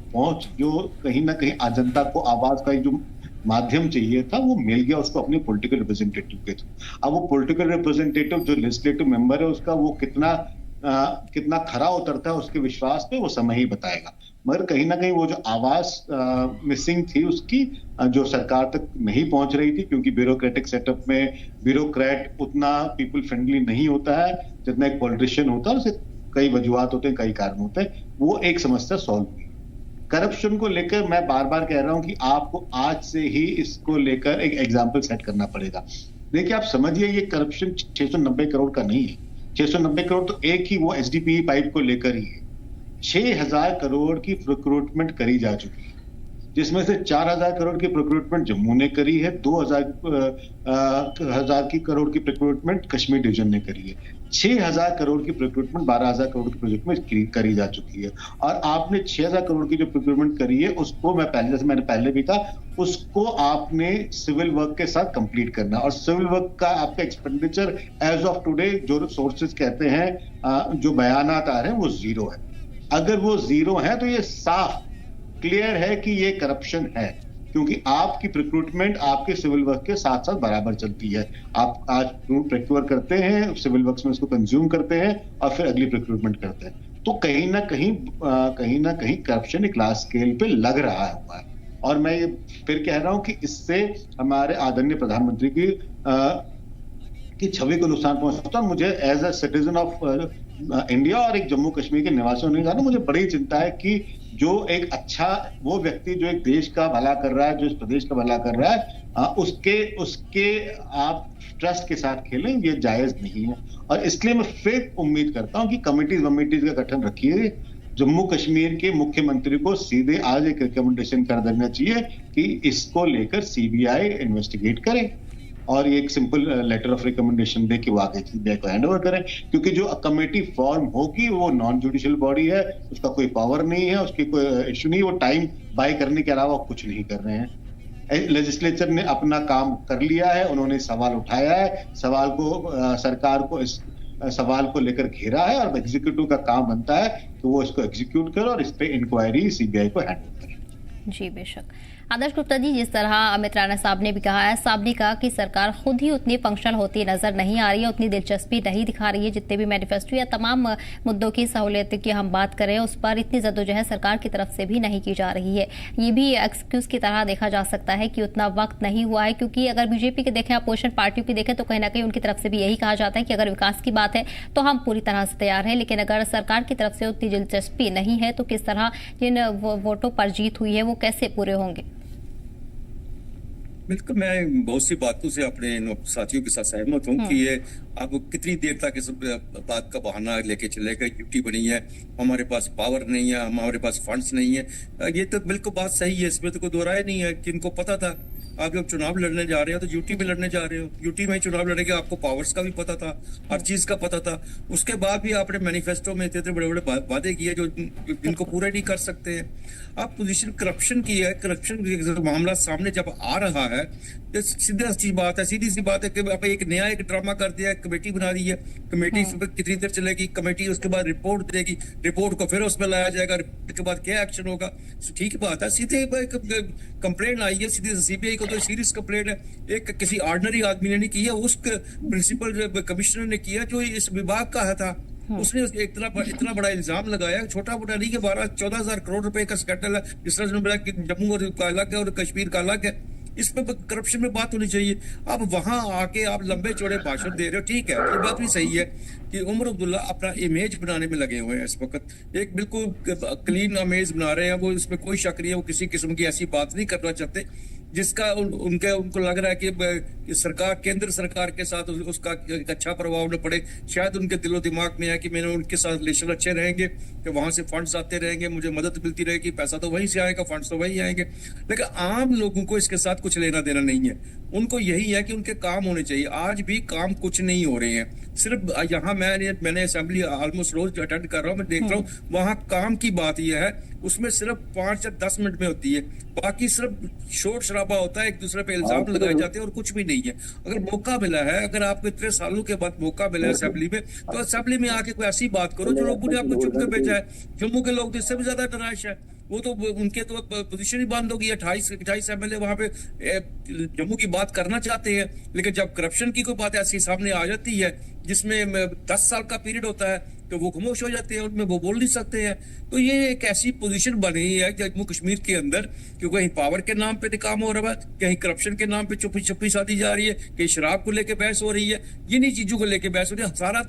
Speaker 5: कहीं ना कहीं जनता को आवाज का जो माध्यम चाहिए था वो मिल गया उसको अपने पॉलिटिकल रिप्रेजेंटेटिव के थ्रू। अब वो पॉलिटिकल रिप्रेजेंटेटिव जो लेजिस्लेटिव मेंबर है उसका वो कितना खरा उतरता है उसके विश्वास पे वो समय ही बताएगा। मगर कहीं ना कहीं वो जो आवाज मिसिंग थी उसकी, जो सरकार तक नहीं पहुंच रही थी, क्योंकि ब्यूरोक्रेटिक सेटअप में ब्यूरोक्रेट उतना पीपल फ्रेंडली नहीं होता है जितना एक पॉलिटिशियन होता है। उसे कई वजूहत होते हैं, कई कारण होते हैं। वो एक समस्या सॉल्व हुई। करप्शन को लेकर मैं बार बार कह रहा हूं कि आपको आज से ही इसको लेकर एक एग्जाम्पल सेट करना पड़ेगा। देखिए आप समझिए ये करप्शन 690 करोड़ का नहीं है। 690 करोड़ तो एक ही वो एचडीपी पाइप को लेकर ही है। 6,000 करोड़ की रिक्रूटमेंट करी जा चुकी है, जिसमें से 4,000 करोड़ की रिक्रूटमेंट जम्मू ने करी है, 2,000 की करोड़ की रिक्रूटमेंट कश्मीर डिवीजन ने करी है, 6,000 करोड़ की रिक्रूटमेंट 12,000 करोड़ की प्रोजेक्ट में करी जा चुकी है। और आपने 6,000 करोड़ की जो रिक्रूटमेंट करी है उसको मैंने पहले भी था, उसको आपने सिविल वर्क के साथ कंप्लीट करना, और सिविल वर्क का आपका एक्सपेंडिचर एज ऑफ टुडे जो सोर्सेज कहते हैं, जो बयानात आ रहे हैं वो जीरो है। अगर वो जीरो है तो ये साफ क्लियर है कि ये करप्शन है, क्योंकि आपकी रिक्रूटमेंट आपके सिविल वर्क के साथ साथ बराबर चलती है। आप आज प्रोक्योर करते हैं, सिविल वर्क्स में उसको कंज्यूम करते हैं और फिर अगली रिक्रूटमेंट करते हैं, तो कहीं ना कहीं करप्शन एक लार्ज स्केल पे लग रहा हुआ है। और मैं ये फिर कह रहा हूं कि इससे हमारे आदरणीय प्रधानमंत्री की छवि को नुकसान पहुंचता है। मुझे as a citizen of India और एक जम्मू कश्मीर के निवासी होने का मुझे बड़ी चिंता है कि जो एक अच्छा वो व्यक्ति जो एक देश का भला कर रहा है, जो इस प्रदेश का भला कर रहा है, उसके आप ट्रस्ट के साथ खेलें, ये जायज नहीं है। और इसलिए मैं फिर उम्मीद करता हूं कि कमेटीज का गठन रखिए। जम्मू कश्मीर के मुख्यमंत्री को सीधे आज एक रिकमेंडेशन कर देना चाहिए कि इसको लेकर सीबीआई इन्वेस्टिगेट करे, और ये एक सिंपल लेटर ऑफ रिकमेंडेशन दे कि वो आगे सीबीआई को हैंड ओवर करें, क्योंकि जो कमेटी फॉर्म होगी वो नॉन जुडिशियल बॉडी है, उसका कोई पावर नहीं है, उसकी कोई इश्यू नहीं, वो टाइम बाय करने के अलावा कुछ नहीं कर रहे हैं। लेजिस्लेचर ने अपना काम कर लिया है, उन्होंने सवाल उठाया है, सरकार को इस सवाल को लेकर घेरा है, और एग्जीक्यूटिव का काम बनता है कि वो इसको एग्जीक्यूट करे और इस पे इंक्वायरी सीबीआई को हैंड ओवर करे।
Speaker 1: जी बेशक। आदर्श गुप्ता जी, जिस तरह अमित राणा साहब ने भी कहा है, साहब ने कहा कि सरकार खुद ही उतनी फंक्शनल होती नजर नहीं आ रही है, उतनी दिलचस्पी नहीं दिखा रही है, जितने भी मैनिफेस्टो या तमाम मुद्दों की सहूलियत की हम बात करें उस पर इतनी जद्दोजहद सरकार की तरफ से भी नहीं की जा रही है। ये भी एक्सक्यूज की तरह देखा जा सकता है कि उतना वक्त नहीं हुआ है, क्योंकि अगर बीजेपी के देखें, अपोजिशन पार्टियों की देखें, तो कहीं ना कहीं उनकी तरफ से भी यही कहा जाता है कि अगर विकास की बात है तो हम पूरी तरह से तैयार हैं, लेकिन अगर सरकार की तरफ से उतनी दिलचस्पी नहीं है तो किस तरह जिन वोटों पर जीत हुई है वो कैसे पूरे होंगे?
Speaker 6: बिल्कुल, मैं बहुत सी बातों से अपने साथियों के साथ सहमत हूँ कि ये अब कितनी देर तक इस बात का बहाना लेके चलेगा। यूटी बनी है, हमारे पास पावर नहीं है, हमारे पास फंड्स नहीं है। ये तो बिल्कुल बात सही है, इसमें तो कोई दो राय नहीं है कि इनको पता था। आप जब चुनाव लड़ने जा रहे हो तो यूटी में लड़ने जा रहे हो, यूटी में ही चुनाव लड़ेंगे, आपको पावर्स का भी पता था, हर चीज का पता था। उसके बाद भी आपने मैनिफेस्टो में इतने बड़े बड़े वादे किए जो जिनको पूरे नहीं कर सकते हैं। आप पोजीशन करप्शन की है, करप्शन मामला सामने जब आ रहा है तो सीधी सी बात है कि आप एक नया एक ड्रामा कर दिया, कमेटी बना दी है, कमेटी कितनी देर चलेगी, कमेटी उसके बाद रिपोर्ट देगी, रिपोर्ट को फिर उसमें लाया जाएगा, रिपोर्ट के बाद क्या एक्शन होगा। ठीक बात है, सीधे कंप्लेंट आई है सीधे सीबीआई को, तो सीरियस कंप्लेंट है, एक किसी ऑर्डिनरी आदमी ने नहीं की है, उस प्रिंसिपल कमिश्नर ने किया जो इस विभाग का था। उसने इतना बड़ा इल्जाम लगाया, छोटा मोटा नहीं कि 12-14 हजार करोड़ रुपए का स्कैंडल है, जिस तरह कि जम्मू का अलग है और कश्मीर का अलग है। इसमें करप्शन में बात होनी चाहिए। अब वहां आके आप लंबे चौड़े भाषण दे रहे हो, ठीक है, ये बात भी सही है कि उमर अब्दुल्ला अपना इमेज बनाने में लगे हुए हैं इस वक्त, एक बिल्कुल क्लीन इमेज बना रहे हैं वो, इसमें कोई शक नहीं है, वो किसी किस्म की ऐसी बात नहीं करना चाहते जिसका उनको लग रहा है कि सरकार, केंद्र सरकार के साथ उसका एक अच्छा प्रभाव न पड़े। शायद उनके दिलो दिमाग में है कि मैंने उनके साथ रिलेशन अच्छे रहेंगे, कि वहां से फंड्स आते रहेंगे, मुझे मदद मिलती रहेगी, पैसा तो वहीं से आएगा, फंड्स तो वहीं आएंगे। लेकिन आम लोगों को इसके साथ कुछ लेना देना नहीं है, उनको यही है कि उनके काम होने चाहिए। आज भी काम कुछ नहीं हो रहे हैं, सिर्फ यहाँ मैंने असेंबली ऑलमोस्ट रोज अटेंड कर रहा हूँ, मैं देख रहा हूँ वहां काम की बात यह है, उसमें सिर्फ 5 या 10 मिनट में होती है, बाकी सिर्फ शोर शराबा होता है, एक दूसरे पे इल्जाम लगाए जाते हैं और कुछ भी नहीं है। अगर मौका मिला है, अगर आपको इतने सालों के बाद मौका मिला है असेंबली में, तो असेंबली में आके कोई ऐसी बात करो जो लोगों ने आपको चुप के भेजा है। जम्मू के लोग तो इससे भी ज्यादा निराश है, वो तो उनके तो पोजीशन ही बंद होगी। 28 एमएलए वहां पे जम्मू की बात करना चाहते हैं, लेकिन जब करप्शन की कोई बात ऐसी सामने आ जाती है जिसमें 10 साल का पीरियड होता है तो वो खामोश हो जाते हैं, उनमें वो बोल नहीं सकते हैं। तो ये एक ऐसी पोजीशन बनी है जम्मू कश्मीर के अंदर कि कहीं पावर के नाम पे काम हो रहा है, कहीं करप्शन के नाम पे चुप्पी चुप्पी साधी जा रही है, कहीं शराब को लेके बहस हो रही है, इन्हीं चीजों को लेके बहस हो रही है। सारा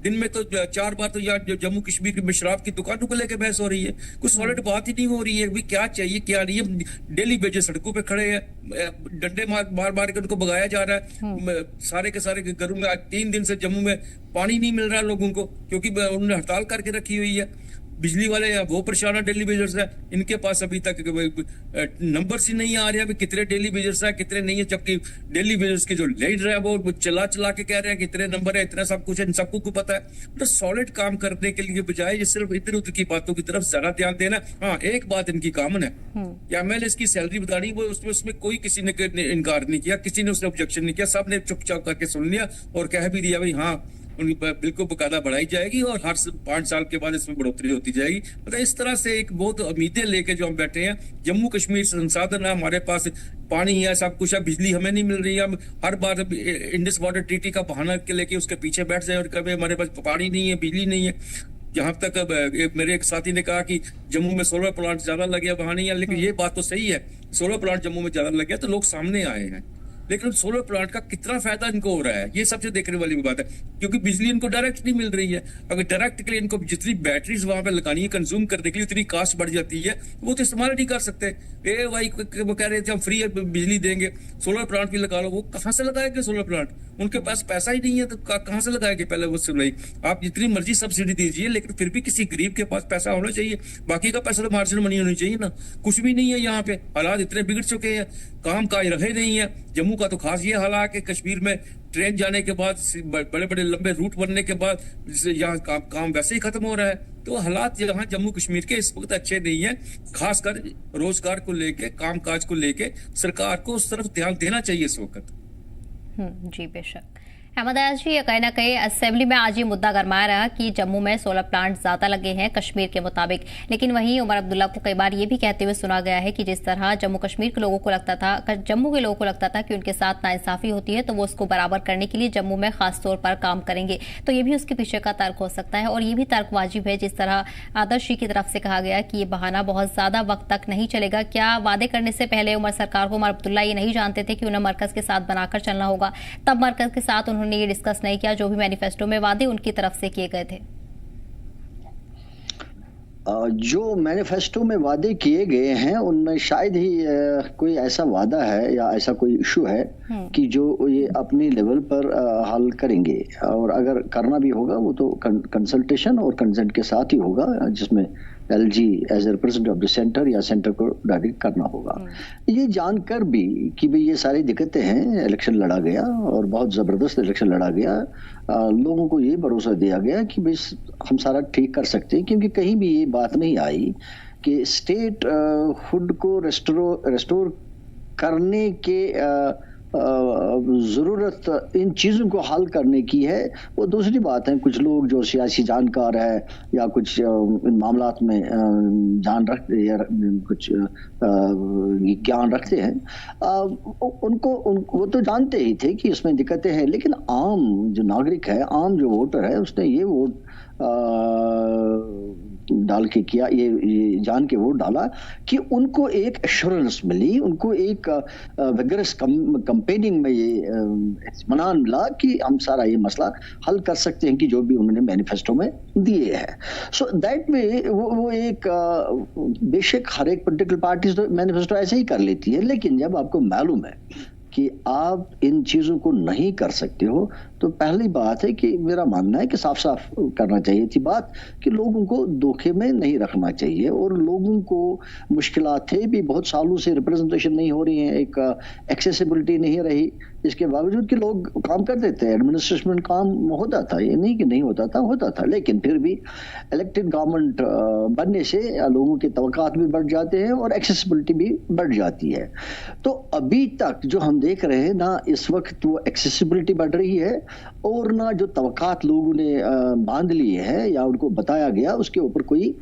Speaker 6: दिन में तो 4 बार तो यार जम्मू कश्मीर में शराब की दुकानों को लेकर बहस हो रही है, कुछ सॉलिड बात ही नहीं हो रही है भी क्या चाहिए क्या नहीं है। डेली बेजे सड़कों पे खड़े हैं, डंडे मार के उनको भगाया जा रहा है। सारे के सारे घरों में 3 दिन से जम्मू में पानी नहीं मिल रहा लोगों को, क्योंकि उन्होंने हड़ताल करके रखी हुई है। बिजली वाले वो परेशान है, डेली बेजर्स है, इनके पास अभी तक नंबर्स ही नहीं आ रहे हैं कितने डेली बेजर्स है कितने नहीं है, जबकि डेली बेजर्स के जो लीडर है वो चला के कह रहे हैं कि इतने नंबर है, इतना सब कुछ है, इन सबको पता है। तो सॉलिड काम करने के लिए बजाय ये सिर्फ इधर उधर की बातों की तरफ ज्यादा ध्यान देना। हाँ, एक बात इनकी कॉमन है, एमएलए की सैलरी बतानी, वो उसमें कोई किसी ने इनकार नहीं किया, किसी ने उसने ऑब्जेक्शन नहीं किया, सबने चुपचाप करके सुन लिया और कह भी दिया भाई हाँ उनकी बिल्कुल बकायदा बढ़ाई जाएगी और हर 5 साल के बाद इसमें बढ़ोतरी होती जाएगी। मतलब इस तरह से एक बहुत उम्मीदें लेके जो हम बैठे हैं, जम्मू कश्मीर संसाधन है, हमारे पास पानी है, सब कुछ है, बिजली हमें नहीं मिल रही है, हम हर बार इंडस वाटर ट्रीटी का बहाना के लेके उसके पीछे बैठ जाए और कभी हमारे पास पानी नहीं है, बिजली नहीं है। जहां तक मेरे एक साथी ने कहा कि जम्मू में सोलर प्लांट ज्यादा लगे, वहां नहीं है, लेकिन ये बात तो सही है, सोलर प्लांट जम्मू में ज्यादा लगे तो लोग सामने आए हैं, लेकिन सोलर प्लांट का कितना फायदा इनको हो रहा है ये सबसे देखने वाली बात है, क्योंकि बिजली इनको डायरेक्ट नहीं मिल रही है। अगर डायरेक्ट के लिए इनको जितनी बैटरीज वहां पे लगानी है, कंज्यूम करने के लिए उतनी कास्ट बढ़ जाती है, वो तो इस्तेमाल नहीं कर सकते। भाई वो कह रहे थे हम फ्री बिजली देंगे, सोलर प्लांट भी लगा लो, वो कहाँ से लगाएंगे सोलर प्लांट, उनके पास पैसा ही नहीं है तो कहाँ से लगाएंगे। पहले वो सुनाई, आप जितनी मर्जी सब्सिडी दीजिए, लेकिन फिर भी किसी गरीब के पास पैसा होना चाहिए, बाकी का पैसा तो मार्जिनल मनी होनी चाहिए ना, कुछ भी नहीं है यहाँ पे। हालात इतने बिगड़ चुके हैं, काम काज रहे नहीं है। जम्मू का तो खास ये हाल है कि कश्मीर में ट्रेन जाने के बाद, बड़े बड़े लंबे रूट बनने के बाद यहाँ काम वैसे ही खत्म हो रहा है। तो हालात यहाँ जम्मू कश्मीर के इस वक्त अच्छे नहीं है, खासकर रोजगार को लेके, काम काज को लेके सरकार को उस तरफ ध्यान देना चाहिए इस वक्त।
Speaker 1: जी बेशक। अहमद अयाज जी, कहीं ना कहीं असेंबली में आज ये मुद्दा गरमाया रहा कि जम्मू में सोलर प्लांट ज्यादा लगे हैं कश्मीर के मुताबिक, लेकिन वहीं उमर अब्दुल्ला को कई बार ये भी कहते हुए सुना गया है कि जिस तरह जम्मू कश्मीर के लोगों को लगता था, जम्मू के लोगों को लगता था कि उनके साथ नाइंसाफी होती है, तो वो उसको बराबर करने के लिए जम्मू में खास तौर पर काम करेंगे। तो ये भी उसके पीछे का तर्क हो सकता है, और ये भी तर्क वाजिब है जिस तरह आदर्श जी की तरफ से कहा गया कि ये बहाना बहुत ज्यादा वक्त तक नहीं चलेगा। क्या वादे करने से पहले उमर सरकार को उमर अब्दुल्ला ये नहीं जानते थे कि उन्हें मरकज के साथ बनाकर चलना होगा? तब मरकज के साथ उन्होंने ये डिस्कस नहीं किया, जो भी मैनिफेस्टो में वादे उनकी तरफ से किए गए थे?
Speaker 4: जो मैनिफेस्टो में वादे किए गए हैं उनमें शायद ही कोई ऐसा वादा है या ऐसा कोई इशू है कि जो ये अपनी लेवल पर हल करेंगे, और अगर करना भी होगा वो तो कंसल्टेशन और कंसेंट के साथ ही होगा, जिसमें LG as a representative of the centre या सेंटर को डायरेक्ट करना होगा। ये जानकर भी कि भाई ये सारी दिक्कतें हैं, इलेक्शन लड़ा गया और बहुत जबरदस्त इलेक्शन लड़ा गया, लोगों को ये भरोसा दिया गया कि भाई हम सारा ठीक कर सकते हैं, क्योंकि कहीं भी ये बात नहीं आई कि स्टेट हुड को रेस्टोर करने के जरूरत इन चीजों को हल करने की है। वो दूसरी बात है, कुछ लोग जो सियासी जानकार है या कुछ इन मामलात में जान रखते या कुछ ज्ञान रखते हैं, उनको वो तो जानते ही थे कि इसमें दिक्कतें हैं, लेकिन आम जो नागरिक है, आम जो वोटर है, उसने ये वोट डाल के किया, ये जान के वोट डाला कि उनको एक एश्योरेंस मिली, उनको एक विगरस कैंपेनिंग में ये इत्मीनान मिला कि हम सारा ये मसला हल कर सकते हैं कि जो भी उन्होंने मैनिफेस्टो में दिए हैं। सो दैट वे वो एक बेशक हर एक पॉलिटिकल पार्टी तो मैनिफेस्टो ऐसे ही कर लेती है, लेकिन जब आपको मालूम है कि आप इन चीजों को नहीं कर सकते हो, तो पहली बात है कि मेरा मानना है कि साफ साफ करना चाहिए थी बात कि लोगों को धोखे में नहीं रखना चाहिए, और लोगों को मुश्किलात थे भी, बहुत सालों से रिप्रेजेंटेशन नहीं हो रही है, एक एक्सेसिबिलिटी नहीं रही, इसके बावजूद कि लोग काम करते थे, एडमिनिस्ट्रेशन काम होता था, ये नहीं कि नहीं होता था, लेकिन फिर भी इलेक्टेड गवर्नमेंट बनने से लोगों के तवक्कात भी बढ़ जाते हैं और एक्सेसिबिलिटी भी बढ़ जाती है। तो अभी तक जो हम देख रहे हैं ना, इस वक्त वो एक्सेसिबिलिटी बढ़ रही है और ना जो तवक्कात लोगों ने बांध लिए है या उनको बताया गया उसके ऊपर कोई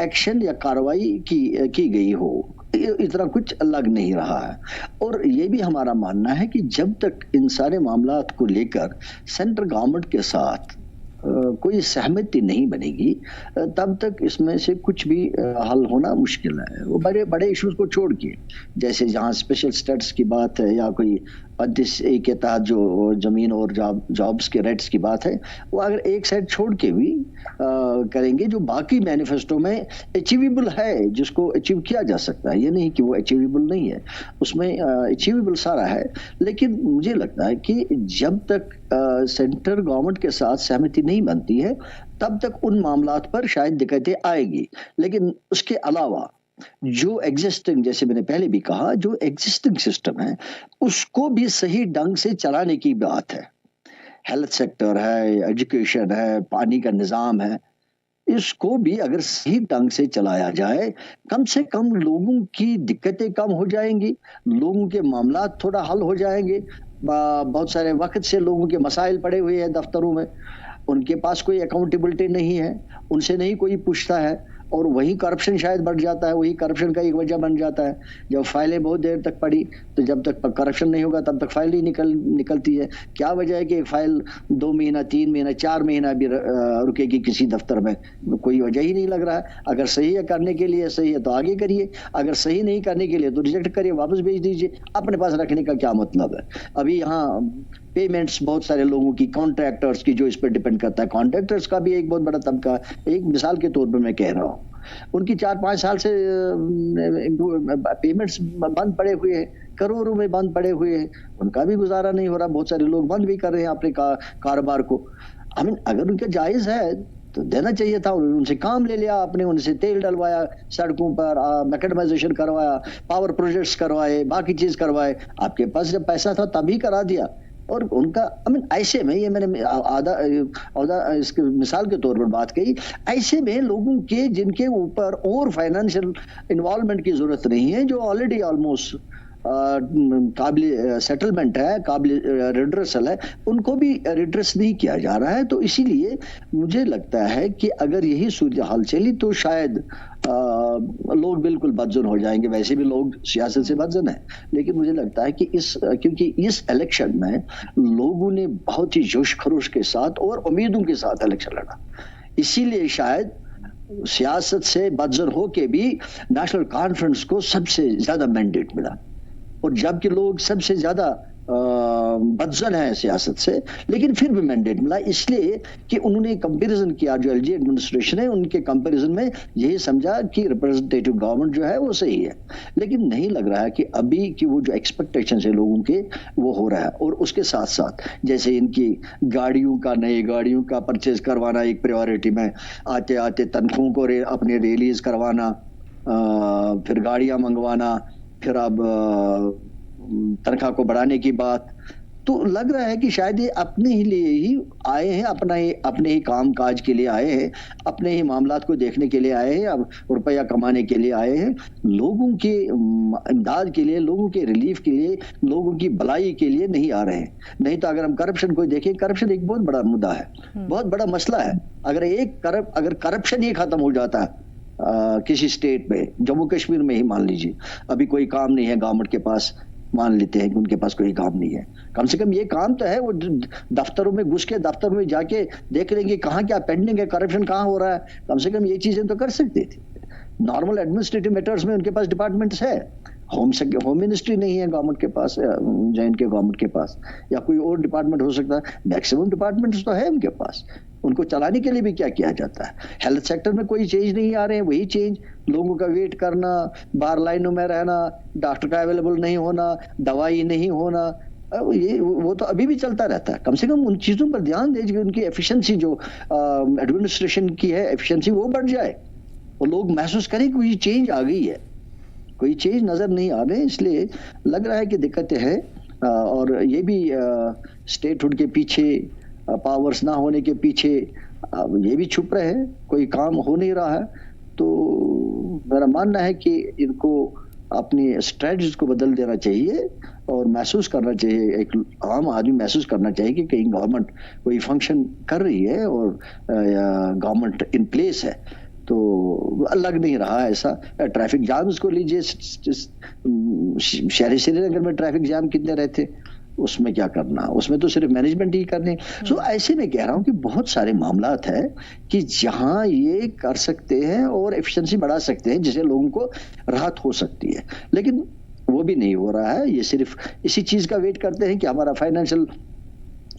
Speaker 4: एक्शन या कार्रवाई की गई हो, इतना कुछ लग नहीं रहा है। और ये भी हमारा मानना है कि जब तक इन सारे मामलात को लेकर सेंट्रल गवर्नमेंट के साथ कोई सहमति नहीं बनेगी, तब तक इसमें से कुछ भी हल होना मुश्किल है। वो बड़े बड़े इश्यूज को छोड़ के, जैसे जहाँ स्पेशल स्टेटस की बात है या कोई 35A के तहत जो जमीन और जॉब्स के रेट्स की बात है, वो अगर एक साइड छोड़ के भी करेंगे जो बाकी मैनिफेस्टो में अचीवेबल है, जिसको अचीव किया जा सकता है। ये नहीं कि वो अचीवेबल नहीं है, उसमें अचीवेबल सारा है। लेकिन मुझे लगता है कि जब तक सेंट्रल गवर्नमेंट के साथ सहमति नहीं बनती है तब तक उन मामलात पर शायद दिक्कतें आएगी। लेकिन उसके अलावा जो एग्जिस्टिंग, जैसे मैंने पहले भी कहा, जो एग्जिस्टिंग सिस्टम है उसको भी सही ढंग से चलाने की बात है। हेल्थ सेक्टर है, एजुकेशन है, पानी का निज़ाम है, इसको भी अगर सही ढंग से चलाया जाए, कम से कम लोगों की दिक्कतें कम हो जाएंगी, लोगों के मामला थोड़ा हल हो जाएंगे। बहुत सारे वक्त से लोगों के मसाइल पड़े हुए हैं दफ्तरों में, उनके पास कोई अकाउंटेबिलिटी नहीं है, उनसे नहीं कोई पूछता है, और वही करप्शन शायद बढ़ जाता है, वही करप्शन का एक वजह बन जाता है। जब फाइलें बहुत देर तक पड़ी तो जब तक करप्शन नहीं होगा तब तक फाइल ही निकलती है। क्या वजह है कि एक फाइल 2 महीना, 3 महीना, 4 महीना भी रुकेगी किसी दफ्तर में? कोई वजह ही नहीं लग रहा है। अगर सही है करने के लिए, सही है तो आगे करिए, अगर सही नहीं करने के लिए तो रिजेक्ट करिए, वापस भेज दीजिए। अपने पास रखने का क्या मतलब है? अभी यहाँ पेमेंट्स बहुत सारे लोगों की, कॉन्ट्रैक्टर्स की, जो इस पर डिपेंड करता है, कॉन्ट्रैक्टर्स का भी एक बहुत बड़ा तबका, एक मिसाल के तौर पर मैं कह रहा हूँ, उनकी 4-5 साल से पेमेंट्स बंद पड़े हुए हैं, करोड़ों में बंद पड़े हुए हैं, उनका भी गुजारा नहीं हो रहा। बहुत सारे लोग बंद भी कर रहे हैं अपने कारोबार को। अगर उनका जायज है तो देना चाहिए था, उनसे काम ले लिया आपने, उनसे तेल डलवाया सड़कों पर, मैकेडमाइजेशन करवाया, पावर प्रोजेक्ट्स करवाए, बाकी चीज करवाए। आपके पास जब पैसा था तभी करा दिया। और उनका ऐसे में, ये मैंने आधा इसके मिसाल के तौर पर बात कही, ऐसे में लोगों के जिनके ऊपर और फाइनेंशियल इन्वॉल्वमेंट की जरूरत नहीं है, जो ऑलरेडी ऑलमोस्ट काबिल सेटलमेंट है, काबिल रिड्रेसल है, उनको भी रिड्रेस नहीं किया जा रहा है। तो इसीलिए मुझे लगता है कि अगर यही सूरत हाल चली तो शायद लोग बिल्कुल बदजुन हो जाएंगे। वैसे भी लोग सियासत से बदजुन है, लेकिन मुझे लगता है कि क्योंकि इस इलेक्शन में लोगों ने बहुत ही जोश खरोश के साथ और उम्मीदों के साथ इलेक्शन लड़ा, इसीलिए शायद सियासत से बदजुन हो के भी नेशनल कॉन्फ्रेंस को सबसे ज्यादा मैंडेट मिला। और जबकि लोग सबसे ज्यादा बदजुन है सियासत से, लेकिन फिर भी मैंडेट मिला, इसलिए कि उन्होंने कंपैरिजन किया, जो एलजी एडमिनिस्ट्रेशन है उनके कंपैरिजन में यही समझा कि रिप्रेजेंटेटिव गवर्नमेंट जो है वो सही है। लेकिन नहीं लग रहा है कि अभी की वो जो एक्सपेक्टेशन है लोगों के वो हो रहा है। और उसके साथ साथ जैसे इनकी नई गाड़ियों का परचेज करवाना एक प्रायोरिटी में, आते आते तनख्वाहों को अपने रिलीज करवाना, फिर गाड़ियां मंगवाना, फिर अब तनख्वाह को बढ़ाने की बात, तो लग रहा है कि शायद ये अपने ही लिए ही आए हैं, अपने ही काम काज के लिए आए हैं, अपने ही मामलात को देखने के लिए आए हैं, अब रुपया कमाने के लिए आए हैं, लोगों की इमदाद के लिए, लोगों के रिलीफ के लिए, लोगों की भलाई के लिए नहीं आ रहे हैं। नहीं तो अगर हम करप्शन को देखें, करप्शन एक बहुत बड़ा मुद्दा है, बहुत बड़ा मसला है। अगर करप्शन ही खत्म हो जाता है किसी स्टेट में, जम्मू कश्मीर में ही मान लीजिए, अभी कोई काम नहीं है गवर्नमेंट के पास, मान लेते हैं कि उनके पास कोई काम नहीं है, कम से कम ये काम तो है, वो दफ्तरों में घुस के दफ्तर में जाके देख लेंगे कहाँ क्या पेंडिंग है, करप्शन कहाँ हो रहा है, कम से कम ये चीजें तो कर सकते थे। नॉर्मल एडमिनिस्ट्रेटिव मैटर्स में उनके पास डिपार्टमेंट्स है, होम मिनिस्ट्री नहीं है गवर्नमेंट के पास, जैन के गवर्नमेंट के पास, या कोई और डिपार्टमेंट हो सकता है, मैक्सिमम डिपार्टमेंट्स तो है उनके पास, उनको चलाने के लिए भी क्या किया जाता है। हेल्थ सेक्टर में कोई चेंज नहीं आ रहे हैं, वही चेंज, लोगों का वेट करना, बाहर लाइनों में रहना, डॉक्टर का अवेलेबल नहीं होना, दवाई नहीं होना, वो तो अभी भी चलता रहता है। कम से कम उन चीजों पर ध्यान दीजिए, उनकी एफिशिएंसी जो एडमिनिस्ट्रेशन की है, एफिशिएंसी वो बढ़ जाए और लोग महसूस करें कि कोई चेंज आ गई है, कोई चेंज नजर नहीं आ रहे। इसलिए लग रहा है कि दिक्कतें हैं, और ये भी स्टेटहुड के पीछे, पावर्स ना होने के पीछे ये भी छुप रहे हैं, कोई काम हो नहीं रहा है। तो मेरा मानना है कि इनको अपनी स्ट्रेटजीज को बदल देना चाहिए और महसूस करना चाहिए, एक आम आदमी महसूस करना चाहिए कि कहीं गवर्नमेंट कोई फंक्शन कर रही है और गवर्नमेंट इन प्लेस है। तो लग नहीं रहा है ऐसा। ट्रैफिक जाम्स को लीजिए, शहरी श्रीनगर में ट्रैफिक जाम कितने रहते, उसमें क्या करना, उसमें तो सिर्फ मैनेजमेंट ही करनी। सो ऐसे में कह रहा हूं कि बहुत सारे मामलात है कि जहां ये कर सकते हैं और एफिशिएंसी बढ़ा सकते हैं, जिससे लोगों को राहत हो सकती है, लेकिन वो भी नहीं हो रहा है। ये सिर्फ इसी चीज का वेट करते हैं कि हमारा फाइनेंशियल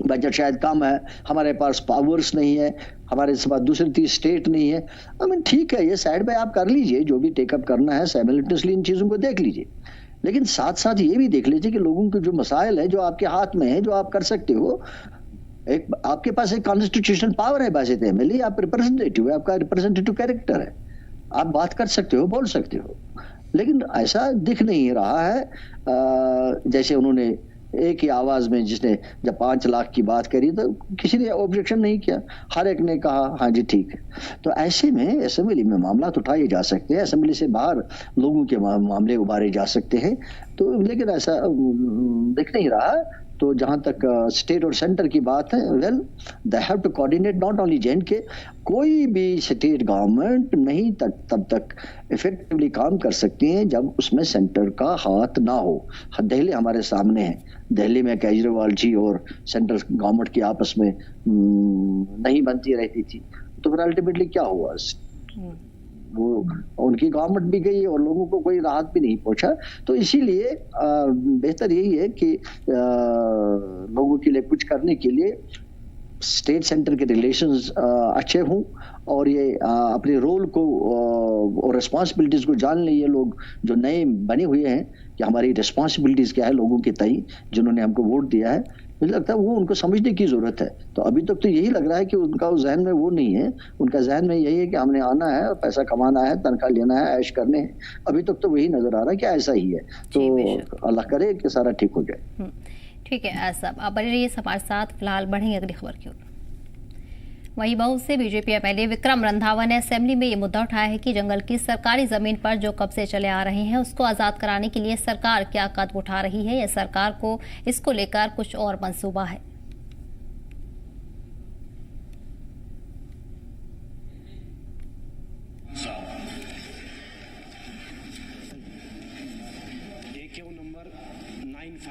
Speaker 4: बजट शायद कम है, हमारे पास पावर्स नहीं है, हमारे पास दूसरी तीसरी स्टेट नहीं है। आई मीन ठीक है, ये साइड पे आप कर लीजिए, जो भी टेकअप करना है साइमल्टेनियसली इन चीजों को देख लीजिए, लेकिन साथ साथ ये भी देख लीजिए कि लोगों के जो मसाइल है, जो आपके हाथ में है, जो आप कर सकते हो। एक आपके पास एक कॉन्स्टिट्यूशनल पावर है, वैसे तो एमएलए आप रिप्रेजेंटेटिव है, आपका रिप्रेजेंटेटिव कैरेक्टर है, आप बात कर सकते हो, बोल सकते हो, लेकिन ऐसा दिख नहीं रहा है। जैसे उन्होंने एक ही आवाज में, जिसने जब 5 लाख की बात करी तो किसी ने ऑब्जेक्शन नहीं किया, हर एक ने कहा हाँ जी ठीक है। तो ऐसे में असेंबली में मामला तो उठाए जा सकते हैं, असेंबली से बाहर लोगों के मामले उबारे जा सकते हैं, तो लेकिन ऐसा दिख नहीं रहा। तो जहां तक स्टेट और सेंटर की बात है, well they have to coordinate, not only J&K, कोई भी स्टेट गवर्नमेंट नहीं तब तक इफेक्टिवली काम कर सकती है जब उसमें सेंटर का हाथ ना हो। दिल्ली हमारे सामने है, दिल्ली में केजरीवाल जी और सेंट्रल गवर्नमेंट की आपस में नहीं बनती रहती थी, तो फिर अल्टीमेटली क्या हुआ, वो उनकी गवर्नमेंट भी गई और लोगों को कोई राहत भी नहीं पहुंचा। तो इसीलिए बेहतर यही है कि लोगों के लिए कुछ करने के लिए स्टेट सेंटर के रिलेशंस अच्छे हों, और ये अपने रोल को और रिस्पॉन्सिबिलिटीज को जान लें। ये लोग जो नए बने हुए हैं कि हमारी रिस्पॉन्सिबिलिटीज क्या है लोगों के तई, जिन्होंने हमको वोट दिया है, मुझे लगता है वो उनको समझने की जरूरत है। तो अभी तक तो यही लग रहा है कि उनका जहन में वो नहीं है, उनका जहन में यही है कि हमने आना है, पैसा कमाना है, तनख्वाह लेना है, ऐश करने हैं। अभी तक तो वही नजर आ रहा है कि ऐसा ही है। तो अल्लाह करे कि सारा ठीक हो जाए।
Speaker 1: ठीक है, ऐसा आप बने रहिए हमारे साथ। फिलहाल बढ़ेंगे अगली खबर की ओर। वहीं बहू से बीजेपी एमएलए विक्रम रंधावा ने असेंबली में ये मुद्दा उठाया है कि जंगल की सरकारी जमीन पर जो कब्जे चले आ रहे हैं उसको आजाद कराने के लिए सरकार क्या कदम उठा रही है, या सरकार को इसको लेकर कुछ और मंसूबा है।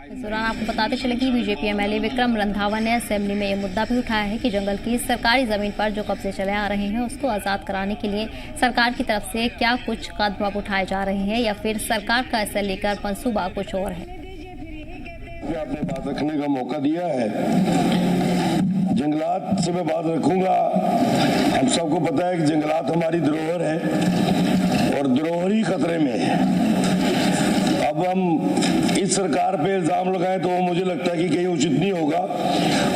Speaker 1: इस दौरान आपको बताते चले कि बीजेपी एमएलए विक्रम रंधावा ने असेंबली में ये मुद्दा भी उठाया है कि जंगल की सरकारी जमीन पर जो कब्जे चले आ रहे हैं उसको आजाद कराने के लिए सरकार की तरफ से क्या कुछ कदम अब उठाए जा रहे हैं, या फिर सरकार का इसे लेकर मंसूबा कुछ और है।
Speaker 9: आपने बात रखने का मौका दिया है, जंगलात से मैं बात रखूंगा। हम सबको पता है कि जंगलात हमारी धरोहर है और धरोहर ही खतरे में है। अब हम इस सरकार पे इल्जाम लगाएं तो मुझे लगता है कि कहीं उचित नहीं होगा,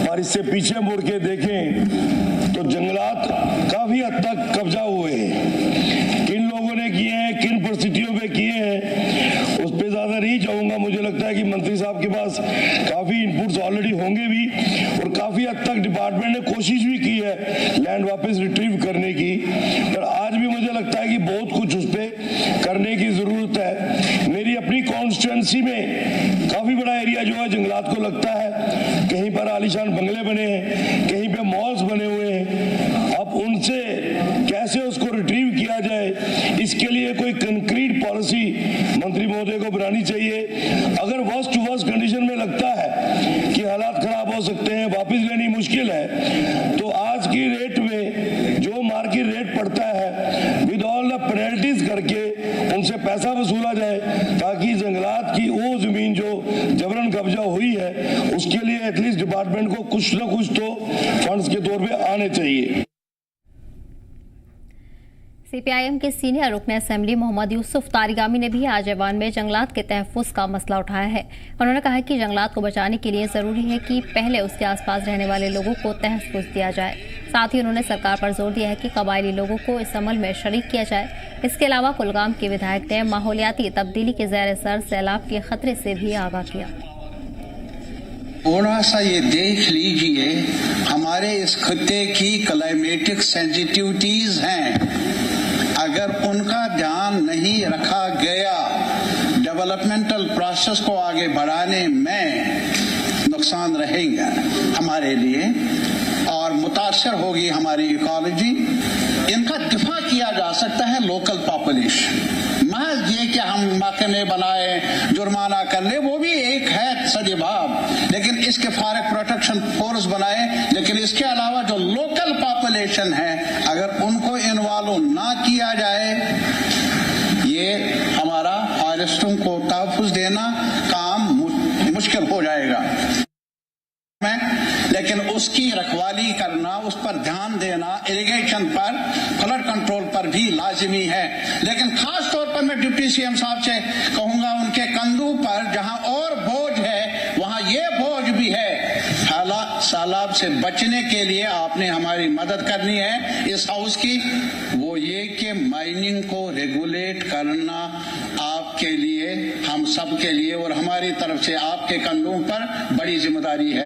Speaker 9: और इससे पीछे मुड़ के देखें तो जंगलात काफी हद तक कब्जा हुए हैं। किन लोगों ने किए हैं, किन परिस्थितियों पे किए हैं, उस पर ज्यादा नहीं जाऊंगा। मुझे लगता है कि मंत्री साहब के पास काफी इनपुट्स ऑलरेडी होंगे भी, और काफी हद तक डिपार्टमेंट ने कोशिश भी की है लैंड वापस रिट्रीव करने की, पर आज भी मुझे लगता है कि बहुत कुछ उस पर करने की जरूरत है। मेरी अपनी कॉन्स्टिट्यूएंसी में काफी बड़ा एरिया जो है जंगलात को लगता है, कहीं पर आलीशान बंगले बने हैं, कहीं पे मॉल्स बने हुए हैं। अब उनसे कैसे उसको रिट्रीव किया जाए, इसके लिए कोई कंक्रीट पॉलिसी मंत्री महोदय को बनानी चाहिए। अगर वर्स्ट टू वर्स्ट कंडीशन में लगता है कि हालात खराब हो सकते हैं, वापस लेनी मुश्किल है, तो आज की रेट में जो मार्केट रेट पड़ता है विद ऑल द पेनल्टीज करके उनसे पैसा वसूला जाए, ताकि जंगलात की वो जमीन जो जबरन कब्जा हुई है उसके लिए एटलीस्ट डिपार्टमेंट को कुछ ना कुछ तो फंड्स के तौर पे आने चाहिए।
Speaker 1: सीपीआईएम के सीनियर रुकन असेंबली मोहम्मद यूसुफ तारिगामी ने भी आज ऐवान में जंगलात के तहफ़्फ़ुज़ का मसला उठाया है। उन्होंने कहा कि जंगलात को बचाने के लिए ज़रूरी है कि पहले उसके आसपास रहने वाले लोगों को तहफ़्फ़ुज़ दिया जाए। साथ ही उन्होंने सरकार पर जोर दिया है कि कबायली लोगों को इस अमल में शरीक किया जाए। इसके अलावा कुलगाम के विधायक ने माहौलियाती तब्दीली के ज़ेर असर सैलाब के खतरे से भी आगाह किया।
Speaker 10: थोड़ा सा ये देख लीजिए, हमारे इस खत्ते की क्लाइमेटिक सेंसिटिविटीज हैं, अगर उनका ध्यान नहीं रखा गया डेवलपमेंटल प्रोसेस को आगे बढ़ाने में नुकसान रहेगा हमारे लिए और मुतासर होगी हमारी इकोलॉजी। इनका दिफा किया जा सकता है लोकल पॉपुलेशन। महज ये कि हम महकमे बनाए, जुर्माना कर ले, वो भी एक है सजवाब, लेकिन इसके फारग प्रोटेक्शन फोर्स बनाए। लेकिन इसके अलावा जो लोकल पॉपुलेशन है, अगर उनको इन्वॉल्व ना किया जाए, ये हमारा फॉरेस्टों को तहफ़्फ़ुज़ देना काम मुश्किल हो जाएगा। लेकिन उसकी रखवाली करना, उस पर ध्यान देना, इरिगेशन पर, फ्लड कंट्रोल पर भी लाजिमी है। लेकिन खास तौर पर मैं डिप्टी सीएम साहब से कहूंगा, उनके कंधों पर जहां और बोझ है वहां ये बोझ भी है। सैलाब से बचने के लिए आपने हमारी मदद करनी है इस हाउस की, वो ये कि माइनिंग को रेगुलेट करना आपके लिए, हम सब के लिए और हमारी तरफ से आपके कंधों पर बड़ी जिम्मेदारी है।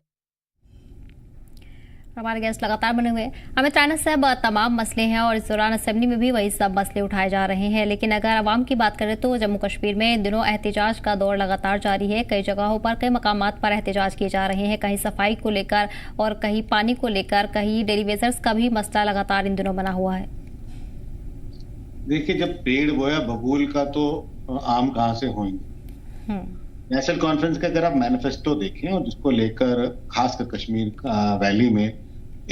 Speaker 1: हमारे गेस्ट लगातार बने हुए हैं। अमित राणा साहब, तमाम मसले हैं और इस दौरान असेंबली में भी वही सब मसले उठाए जा रहे हैं, लेकिन अगर आवाम की बात करें तो जम्मू कश्मीर में इन दिनों एहतिजाज का दौर लगातार जारी है। कई जगहों पर, कई मकामात पर एहतिजाज किए जा रहे हैं, कहीं सफाई को लेकर और कहीं पानी को लेकर, कहीं डेली वेजर्स का भी मसला लगातार इन दिनों बना हुआ है।
Speaker 5: देखिए, जब पेड़ बोया बबूल का तो आम कहाँ से होंगे। नेशनल कॉन्फ्रेंस का अगर आप मैनिफेस्टो देखें और जिसको लेकर खासकर कश्मीर का वैली में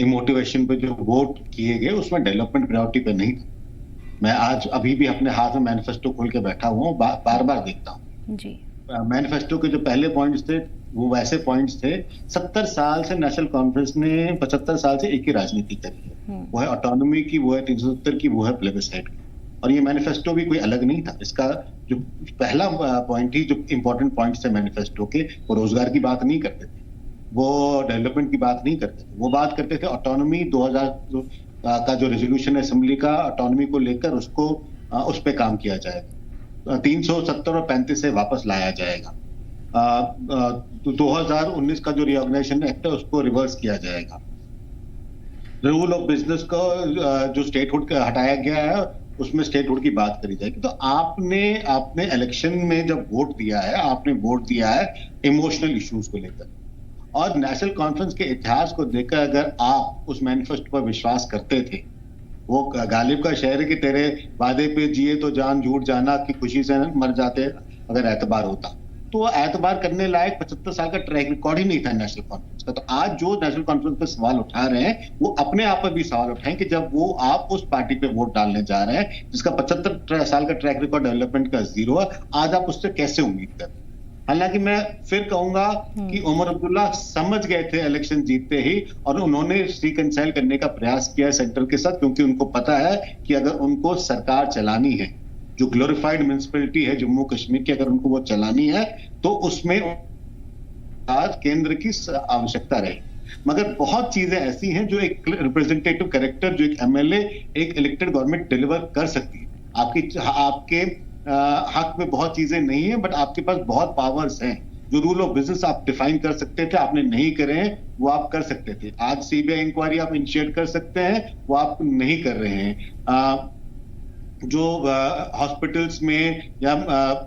Speaker 5: मोटिवेशन पे जो वोट किए गए, उसमें डेवलपमेंट प्रायोरिटी पे नहीं था। मैं आज अभी भी अपने हाथ में मैनिफेस्टो खोल के बैठा हुआ हूँ, बार बार देखता हूँ जी। मैनिफेस्टो के जो पहले पॉइंट्स थे वो वैसे पॉइंट्स थे। 70 साल से नेशनल कॉन्फ्रेंस ने 75 साल से एक ही राजनीति करी है, वो है ऑटोनॉमी की, वो है 370 की, वो है प्लेबिसाइट की। और ये मैनिफेस्टो भी कोई अलग नहीं था। इसका जो पहला पॉइंट ही, जो इंपॉर्टेंट पॉइंट्स थे मैनिफेस्टो के, वो रोजगार की बात नहीं करते थे, वो डेवलपमेंट की बात नहीं करते थे, वो बात करते थे ऑटोनॉमी 2000 का जो रेजोल्यूशन है असेंबली का ऑटोनॉमी को लेकर, उसको उस पे काम किया जाएगा, 370 और 35 से वापस लाया जाएगा। 2019 का जो रिऑर्गेनाइजेशन एक्ट है उसको रिवर्स किया जाएगा। रूल ऑफ बिजनेस को जो स्टेटहुड हटाया गया है उसमें स्टेटहुड की बात करी जाएगी। तो आपने इलेक्शन में जब वोट दिया है, आपने वोट दिया है इमोशनल इश्यूज को लेकर, और नेशनल कॉन्फ्रेंस के इतिहास को देखकर अगर आप उस मैनिफेस्टो पर विश्वास करते थे, वो गालिब का शेर है कि तेरे वादे पे जिए तो जान झूठ जाना, की खुशी से मर जाते अगर एतबार होता, तो एतबार करने लायक 75 साल का ट्रैक रिकॉर्ड ही नहीं था नेशनल कॉन्फ्रेंस का। तो आज जो नेशनल कॉन्फ्रेंस पे सवाल उठा रहे हैं, वो अपने आप पर भी सवाल उठाएं कि जब वो आप उस पार्टी पे वोट डालने जा रहे हैं जिसका 75 साल का ट्रैक रिकॉर्ड डेवलपमेंट का जीरो है, आज आप उससे कैसे उम्मीद करें। हालांकि मैं फिर कहूंगा कि उमर अब्दुल्ला समझ गए थे इलेक्शन जीतते ही, और उन्होंने रिकंसाइल करने का प्रयास किया सेंटर के साथ, क्योंकि उनको पता है कि अगर उनको सरकार चलानी है, जो ग्लोरिफाइड म्युनिसिपैलिटी है जम्मू कश्मीर की, अगर उनको वो चलानी है तो उसमें आज केंद्र की आवश्यकता रहेगी। मगर बहुत चीजें ऐसी हैं जो एक रिप्रेजेंटेटिव कैरेक्टर, जो एक एमएलए, एक इलेक्टेड गवर्नमेंट डिलीवर कर सकती है। आपके हक में बहुत चीजें नहीं है, बट आपके पास बहुत पावर्स हैं। जो रूल ऑफ बिजनेस आप डिफाइन कर सकते थे, आपने नहीं करे हैं, वो आप कर सकते थे। आज सीबीआई इंक्वायरी आप इनिशिएट कर सकते हैं, वो आप नहीं कर रहे हैं। जो हॉस्पिटल्स में या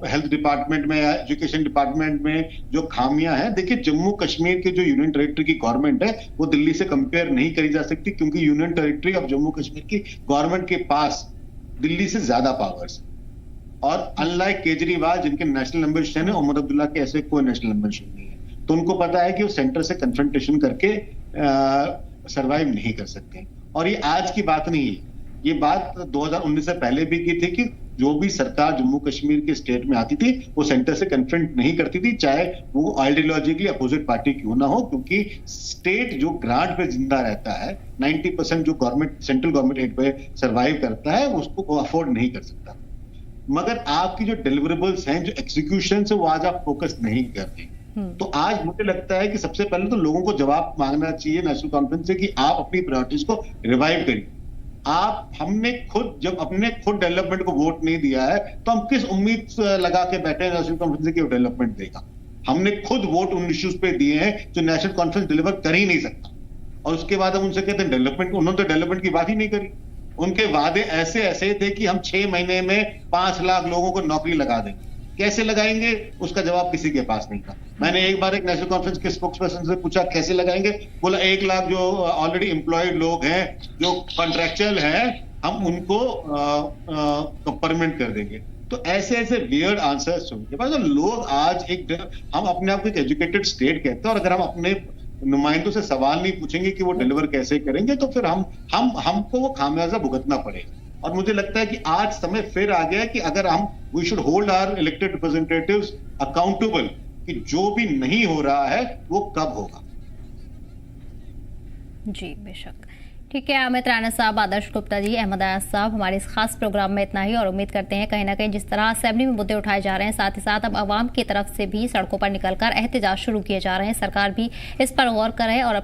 Speaker 5: हेल्थ डिपार्टमेंट में या एजुकेशन डिपार्टमेंट में जो खामियां हैं, देखिए जम्मू कश्मीर के जो यूनियन टेरिटरी की गवर्नमेंट है वो दिल्ली से कंपेयर नहीं करी जा सकती, क्योंकि union territory of Jammu Kashmir की गवर्नमेंट के पास दिल्ली से ज्यादा पावर्स है। और अनलाइक केजरीवाल, जिनके नेशनल एम्बिशन है, उमर अब्दुल्ला के ऐसे कोई नेशनल एम्बिशन नहीं है। तो उनको पता है कि वो सेंटर से कन्फ्रंटेशन करके सरवाइव नहीं कर सकते। और ये आज की बात नहीं है, ये बात 2019 से पहले भी की थी कि जो भी सरकार जम्मू कश्मीर के स्टेट में आती थी वो सेंटर से कन्फ्रंट नहीं करती थी, चाहे वो आइडियोलॉजिकली अपोजिट पार्टी क्यों ना हो, क्योंकि स्टेट जो ग्रांट पे जिंदा रहता है, 90% जो गवर्नमेंट सेंट्रल गवर्नमेंट एड पे सर्वाइव करता है, उसको अफोर्ड नहीं कर सकता। मगर आपकी जो डिलीवरेबल्स हैं, जो एक्सिक्यूशन है, वो आज आप फोकस नहीं कर रहे। तो आज मुझे लगता है कि सबसे पहले तो लोगों को जवाब मांगना चाहिए नेशनल कॉन्फ्रेंस से कि आप अपनी प्रायोरिटीज को रिवाइव करिए। हमने खुद जब अपने खुद डेवलपमेंट को वोट नहीं दिया है, तो हम किस उम्मीद लगा के बैठे हैं नेशनल कॉन्फ्रेंस की डेवलपमेंट देगा। हमने खुद वोट उन इश्यूज पे दिए हैं जो नेशनल कॉन्फ्रेंस डिलीवर कर ही नहीं सकता, और उसके बाद हम उनसे कहते हैं डेवलपमेंट। उन्होंने तो डेवलपमेंट की बात ही नहीं करी। उनके वादे ऐसे ऐसे थे कि हम 6 महीने में 5 लाख लोगों को नौकरी लगा देंगे। कैसे लगाएंगे उसका जवाब किसी के पास नहीं था। मैंने एक बार एक नेशनल कॉन्फ्रेंस के स्पोक्सपर्सन से पूछा कैसे लगाएंगे, बोला 1 लाख जो ऑलरेडी एम्प्लॉयड लोग हैं, जो कॉन्ट्रैक्चुअल हैं, हम उनको परमानेंट कर देंगे। तो ऐसे ऐसे वियर्ड आंसर्स सुनते हैं। लोग आज हम अपने आप को एक एजुकेटेड स्टेट कहते हैं, और अगर हम अपने नुमाइंदों से सवाल नहीं पूछेंगे कि वो डिलीवर कैसे करेंगे, तो फिर हमको वो खामियाजा भुगतना पड़ेगा। और मुझे लगता है कि आज समय फिर आ गया कि अगर we should hold our elected representatives accountable कि जो भी नहीं हो रहा है वो कब होगा।
Speaker 1: जी बेशक। ठीक है, अमित राणा साहब, आदर्श गुप्ता जी, अहमद अयाज साहब, हमारे इस खास प्रोग्राम में इतना ही। और उम्मीद करते हैं कहीं ना कहीं जिस तरह असेंबली में मुद्दे उठाए जा रहे हैं, साथ ही साथ अब आवाम की तरफ से भी सड़कों पर निकलकर एहतजाज शुरू किए जा रहे हैं, सरकार भी इस पर गौर करे और अपनी